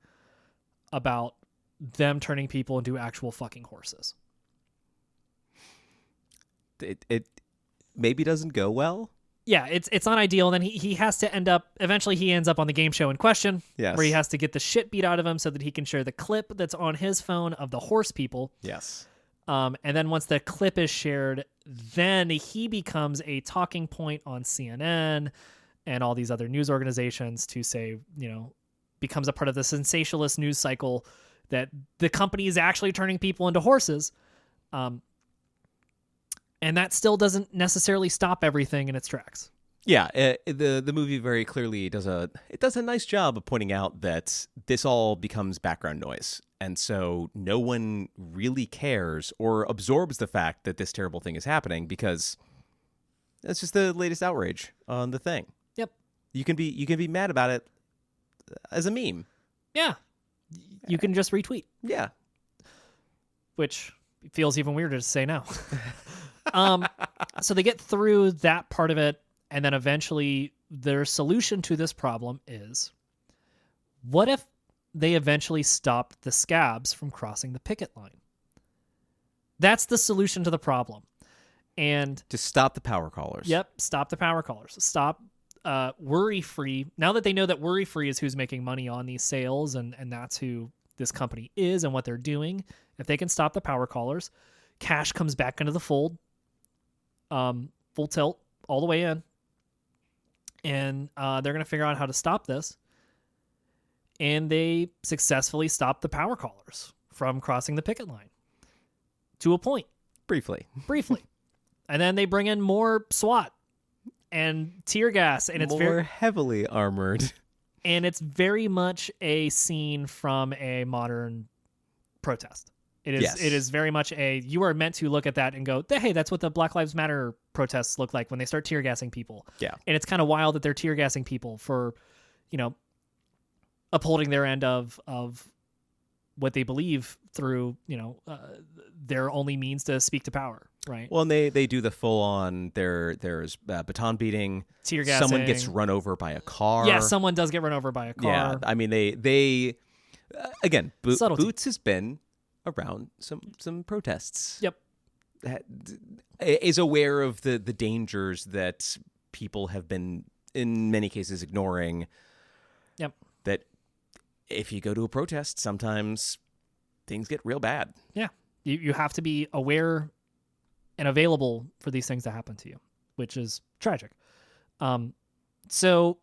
about them turning people into actual fucking horses. It maybe doesn't go well. Yeah, it's not ideal. Then he has to eventually he ends up on the game show in question, yes, where he has to get the shit beat out of him so that he can share the clip that's on his phone of the horse people. Yes. And then once the clip is shared, then he becomes a talking point on CNN and all these other news organizations to say, becomes a part of the sensationalist news cycle that the company is actually turning people into horses. And that still doesn't necessarily stop everything in its tracks. Yeah, the movie very clearly does a nice job of pointing out that this all becomes background noise. And so no one really cares or absorbs the fact that this terrible thing is happening because that's just the latest outrage on the thing. Yep. You can be mad about it as a meme. Yeah. You can just retweet. Yeah. Which feels even weirder to say now. So they get through that part of it, and then eventually their solution to this problem is, what if they eventually stopped the scabs from crossing the picket line? That's the solution to the problem. And to stop the power callers. Yep, stop the power callers. Stop Worry Free. Now that they know that Worry Free is who's making money on these sales, and that's who this company is and what they're doing, if they can stop the power callers, Cash comes back into the fold, full tilt all the way in, and they're going to figure out how to stop this. And they successfully stop the power callers from crossing the picket line to a point. Briefly. And then they bring in more SWAT and tear gas, and it's more heavily armored. And it's very much a scene from a modern protest. It is. Yes. It is very much you are meant to look at that and go, hey, that's what the Black Lives Matter protests look like when they start tear gassing people. Yeah. And it's kind of wild that they're tear gassing people for, upholding their end of what they believe through, their only means to speak to power, right? Well, and they do the full on. There's baton beating, tear gassing. Someone gets run over by a car. Yeah, someone does get run over by a car. Yeah, I mean they again, Subtlety. Boots has been around some protests. Yep, is aware of the dangers that people have been in many cases ignoring. Yep. That if you go to a protest, sometimes things get real bad. Yeah. You have to be aware and available for these things to happen to you, which is tragic. So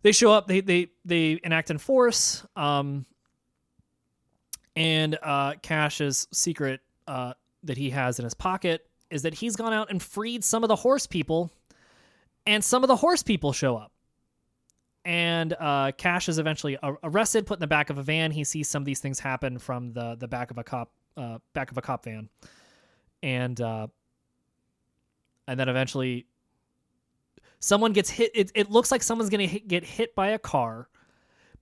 they show up, they enact in force, and Cash's secret that he has in his pocket is that he's gone out and freed some of the horse people, and some of the horse people show up. And Cash is eventually arrested, put in the back of a van. He sees some of these things happen from the back of a cop van, and then eventually someone gets hit. It looks like someone's gonna get hit by a car,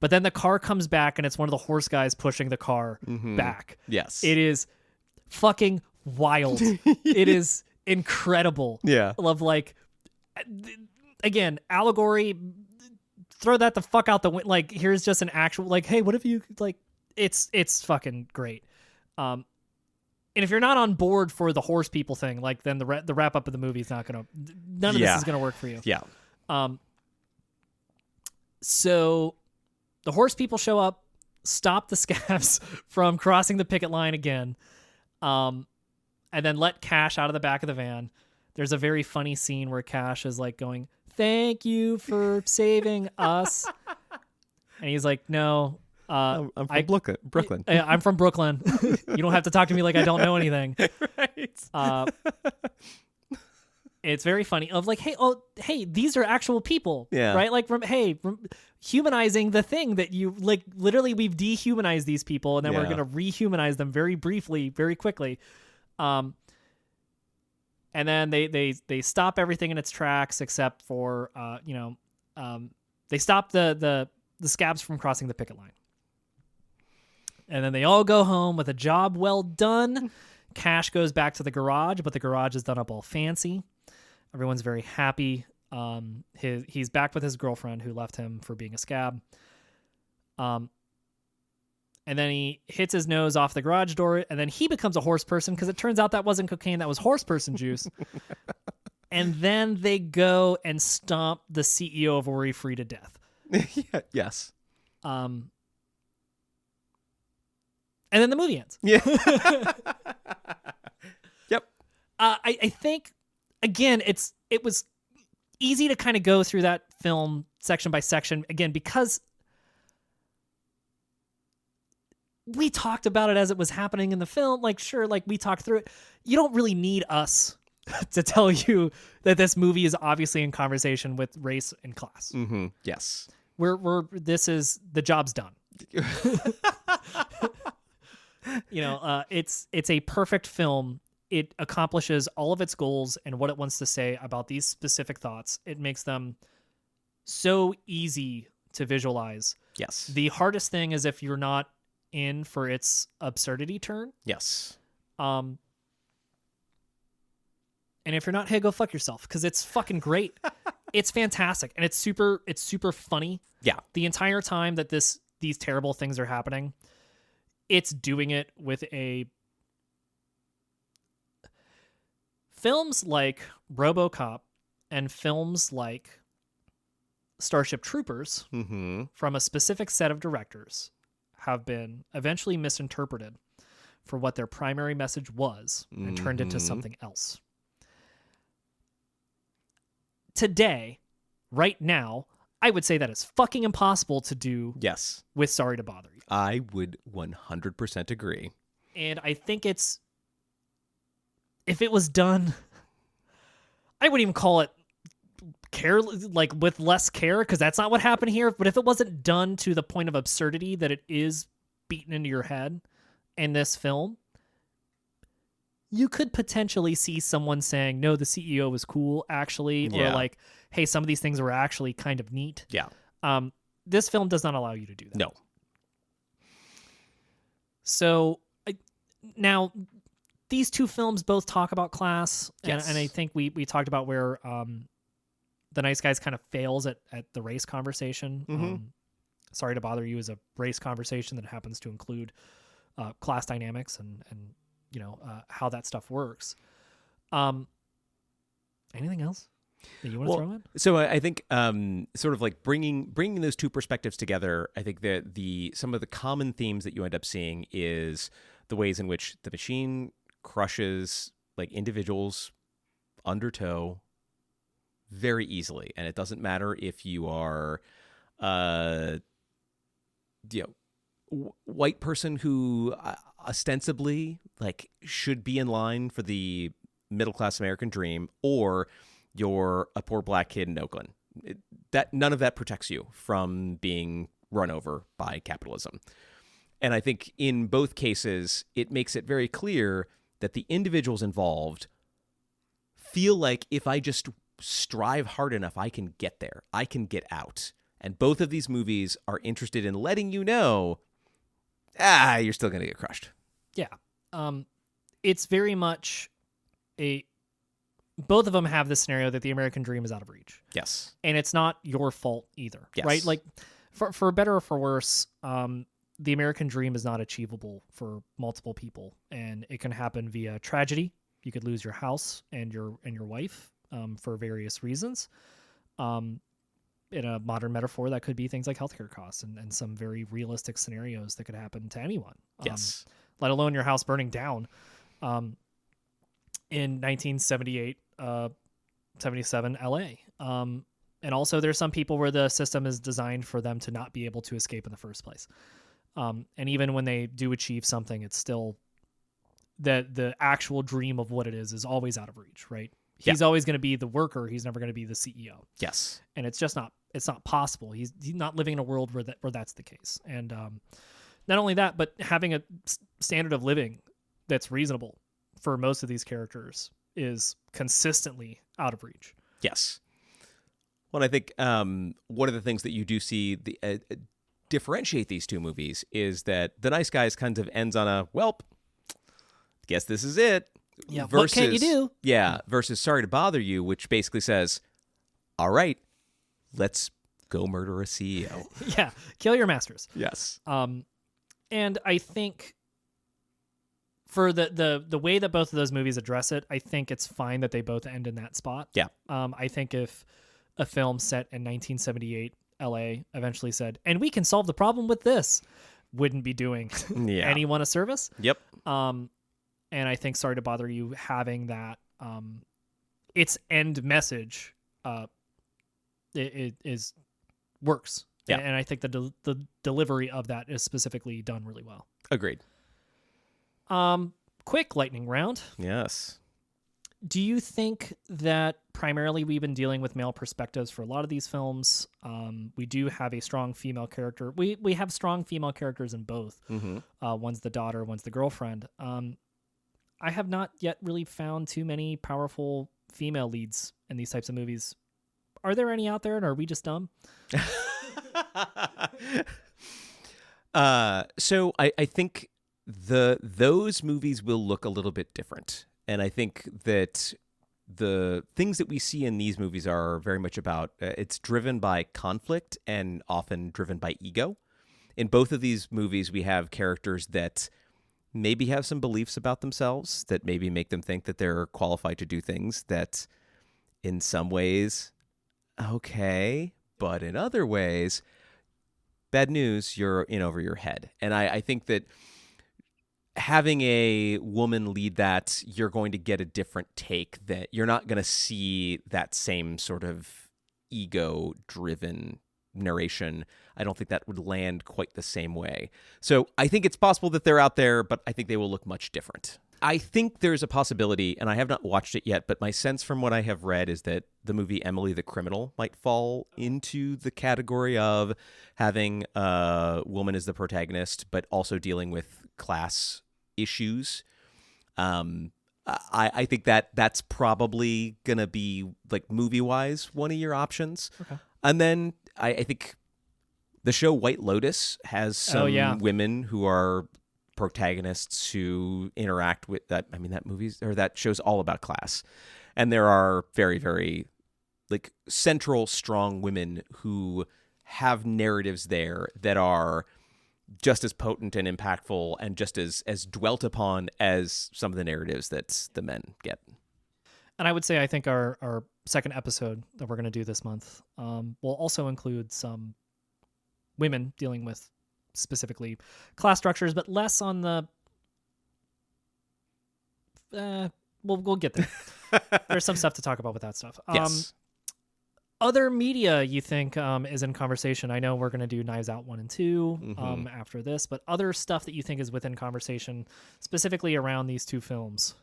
but then the car comes back and it's one of the horse guys pushing the car back. Yes. It is fucking wild. It is incredible. Yeah. Of like, again, allegory, throw that the fuck out the window. Like, here's just an actual, like, hey, what if you, like, it's fucking great. And if you're not on board for the horse people thing, like, then the wrap up of the movie is not gonna, none of this is gonna work for you. Yeah. So the horse people show up, stop the scabs from crossing the picket line again, and then let Cash out of the back of the van. There's a very funny scene where Cash is like going, "Thank you for saving us," and he's like, "No, I'm from Brooklyn. I'm from Brooklyn. You don't have to talk to me like I don't know anything." Right. It's very funny. Of like, hey, these are actual people, Yeah. right? Like, humanizing the thing that you like. Literally, we've dehumanized these people, and then we're Yeah. gonna rehumanize them very briefly, very quickly. And then they stop everything in its tracks except for they stop the scabs from crossing the picket line. And then they all go home with a job well done. Cash goes back to the garage, but the garage is done up all fancy. Everyone's very happy. He's back with his girlfriend who left him for being a scab. And then he hits his nose off the garage door, and then he becomes a horse person because it turns out that wasn't cocaine, that was horse person juice. And then they go and stomp the CEO of Ori Free to death. Yeah, yes. And then the movie ends. Yeah. Yep. I think, again, it was easy to kind of go through that film section by section, again, because we talked about it as it was happening in the film. Like, sure, like, we talked through it. You don't really need us to tell you that this movie is obviously in conversation with race and class. Mm-hmm. Yes. The job's done. It's a perfect film. It accomplishes all of its goals and what it wants to say about these specific thoughts. It makes them so easy to visualize. Yes. The hardest thing is if you're not in for its absurdity turn. Yes. And if you're not, hey, go fuck yourself, because it's fucking great. It's fantastic, and it's super funny. Yeah. The entire time that these terrible things are happening, it's doing it with films like RoboCop and films like Starship Troopers from a specific set of directors have been eventually misinterpreted for what their primary message was and turned into something else. Today, right now, I would say that is fucking impossible to do. Yes. With Sorry to Bother You. I would 100% agree. And I think if it was done, I wouldn't even call it care, like with less care, because that's not what happened here. But if it wasn't done to the point of absurdity that it is beaten into your head in this film, you could potentially see someone saying, no, the CEO was cool, actually. Yeah. Or like, hey, some of these things were actually kind of neat. Yeah. This film does not allow you to do that. No. So now these two films both talk about class. Yes. And I think we talked about where The Nice Guys kind of fails at the race conversation. Sorry to Bother You is a race conversation that happens to include class dynamics and how that stuff works. Anything else that you want to throw in? So I think sort of like bringing those two perspectives together, I think that some of the common themes that you end up seeing is the ways in which the machine crushes like individuals under tow very easily. And it doesn't matter if you are white person who ostensibly like should be in line for the middle-class American dream, or you're a poor black kid in Oakland. That none of that protects you from being run over by capitalism. And I think in both cases, it makes it very clear that the individuals involved feel like if I just strive hard enough, I can get there. I can get out. And both of these movies are interested in letting you know, you're still going to get crushed. Yeah. It's very much both of them have this scenario that the American dream is out of reach. Yes. And it's not your fault either, Yes. right? Like, for better or for worse, the American dream is not achievable for multiple people, and it can happen via tragedy. You could lose your house and your wife for various reasons. In a modern metaphor, that could be things like healthcare costs and some very realistic scenarios that could happen to anyone. Yes. Let alone your house burning down. In 1978, 77 LA. And also there's some people where the system is designed for them to not be able to escape in the first place. And even when they do achieve something, it's still the actual dream of what it is always out of reach, right? He's always going to be the worker. He's never going to be the CEO. Yes. And it's not possible. He's not living in a world where that's the case. And not only that, but having a standard of living that's reasonable for most of these characters is consistently out of reach. Yes. Well, I think one of the things that you do see differentiate these two movies is that The Nice Guys kind of ends on a, welp, guess this is it. Yeah, versus, what can you do? Yeah, versus Sorry to Bother You, which basically says, all right, let's go murder a CEO. Yeah, kill your masters. Yes. And I think for the way that both of those movies address it, I think it's fine that they both end in that spot. Yeah. I think if a film set in 1978 LA eventually said, and we can solve the problem with this, wouldn't be doing anyone a service. Yep. And I think Sorry to Bother You having that its end message it is works. Yeah. And I think the delivery of that is specifically done really well. Agreed. Quick lightning round. Yes. Do you think that primarily we've been dealing with male perspectives for a lot of these films? We do have a strong female character. We have strong female characters in both. Mm-hmm. One's the daughter, one's the girlfriend. I have not yet really found too many powerful female leads in these types of movies. Are there any out there, and are we just dumb? So I think those movies will look a little bit different. And I think that the things that we see in these movies are very much about, it's driven by conflict and often driven by ego. In both of these movies, we have characters that maybe have some beliefs about themselves that maybe make them think that they're qualified to do things that in some ways, okay, but in other ways, bad news, you're in over your head. And I think that having a woman lead that, you're going to get a different take, that you're not going to see that same sort of ego-driven narration. I don't think that would land quite the same way. So I think it's possible that they're out there, but I think they will look much different. I think there's a possibility, and I have not watched it yet, but my sense from what I have read is that the movie Emily the Criminal might fall into the category of having a woman as the protagonist, but also dealing with class issues. I think that's probably going to be, like, movie-wise, one of your options. Okay. And then I think the show White Lotus has some women who are protagonists who interact with that. I mean, that show's all about class. And there are very, very, like, central, strong women who have narratives there that are just as potent and impactful and just as dwelt upon as some of the narratives that the men get. And I would say I think our second episode that we're going to do this month will also include some women dealing with specifically class structures, but less on the we'll get there. There's some stuff to talk about with that stuff. Yes. Other media you think is in conversation? I know we're going to do Knives Out 1 and 2 after this, but other stuff that you think is within conversation specifically around these two films?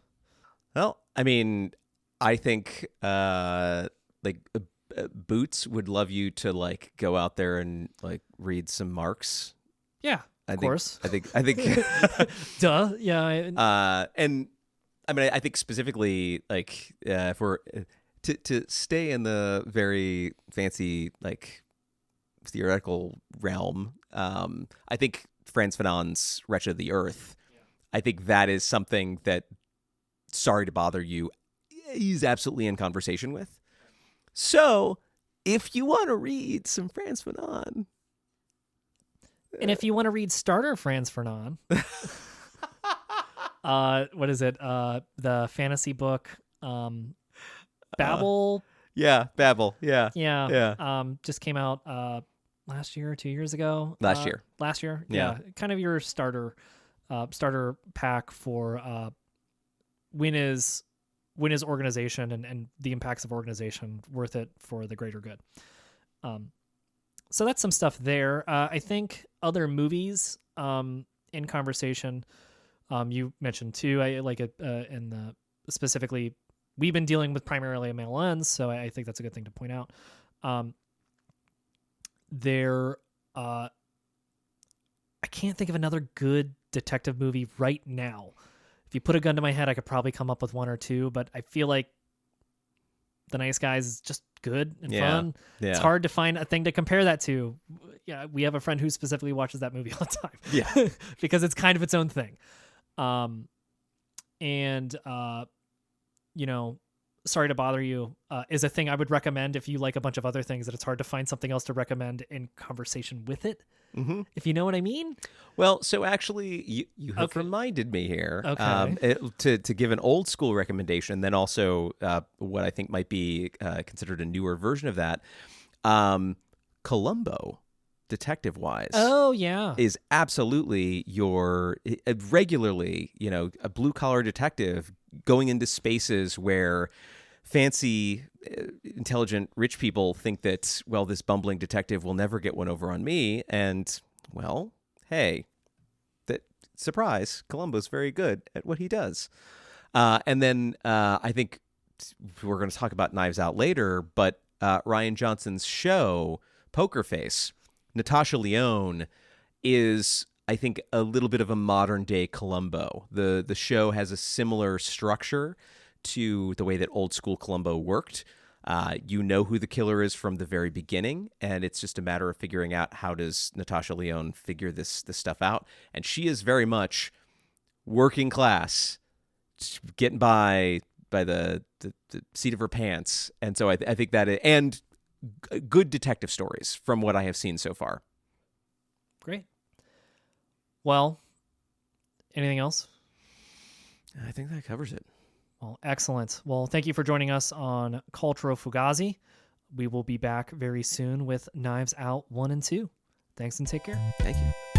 Well, I mean, I think Boots would love you to, like, go out there and, like, read some Marx. Yeah, of course. I think Duh. Yeah. And I mean, I think specifically, like, if we're to stay in the very fancy, like, theoretical realm, I think Frantz Fanon's Wretched of the Earth, I think that is something that Sorry to Bother You, he's absolutely in conversation with. So, if you want to read some Frantz Fanon, and if you want to read starter Frantz Fanon, what is it? The fantasy book, Babel. Babel. Yeah. Just came out last year, 2 years ago. Last year. Yeah. Kind of your starter pack for when is organization and the impacts of organization worth it for the greater good. So that's some stuff there. I think other movies in conversation. You mentioned too. I like it in the specifically. We've been dealing with primarily a male lens, so I think that's a good thing to point out. I can't think of another good detective movie right now. If you put a gun to my head, I could probably come up with one or two, but I feel like The Nice Guys is just good and fun. Yeah. It's hard to find a thing to compare that to. Yeah, we have a friend who specifically watches that movie all the time. Yeah. Because it's kind of its own thing. Sorry to Bother You is a thing I would recommend if you like a bunch of other things that it's hard to find something else to recommend in conversation with it. Mm-hmm. If you know what I mean. Well, so actually, you have reminded me here to give an old school recommendation, then also what I think might be considered a newer version of that. Columbo, detective-wise. Oh, yeah. Is absolutely your regularly, a blue-collar detective going into spaces where fancy, intelligent, rich people think that, well, this bumbling detective will never get one over on me. And, well, hey, surprise, Columbo's very good at what he does. And then I think we're going to talk about Knives Out later, but Rian Johnson's show, Poker Face, Natasha Lyonne is, I think, a little bit of a modern day Columbo. The show has a similar structure to the way that old school Columbo worked. You know who the killer is from the very beginning, and it's just a matter of figuring out how does Natasha Lyonne figure this stuff out. And she is very much working class, getting by the seat of her pants. And so I think that and good detective stories from what I have seen so far. Great. Well, anything else? I think that covers it. Well, excellent. Well, thank you for joining us on Culturo Fugazi. We will be back very soon with Knives Out 1 and 2. Thanks and take care. Thank you.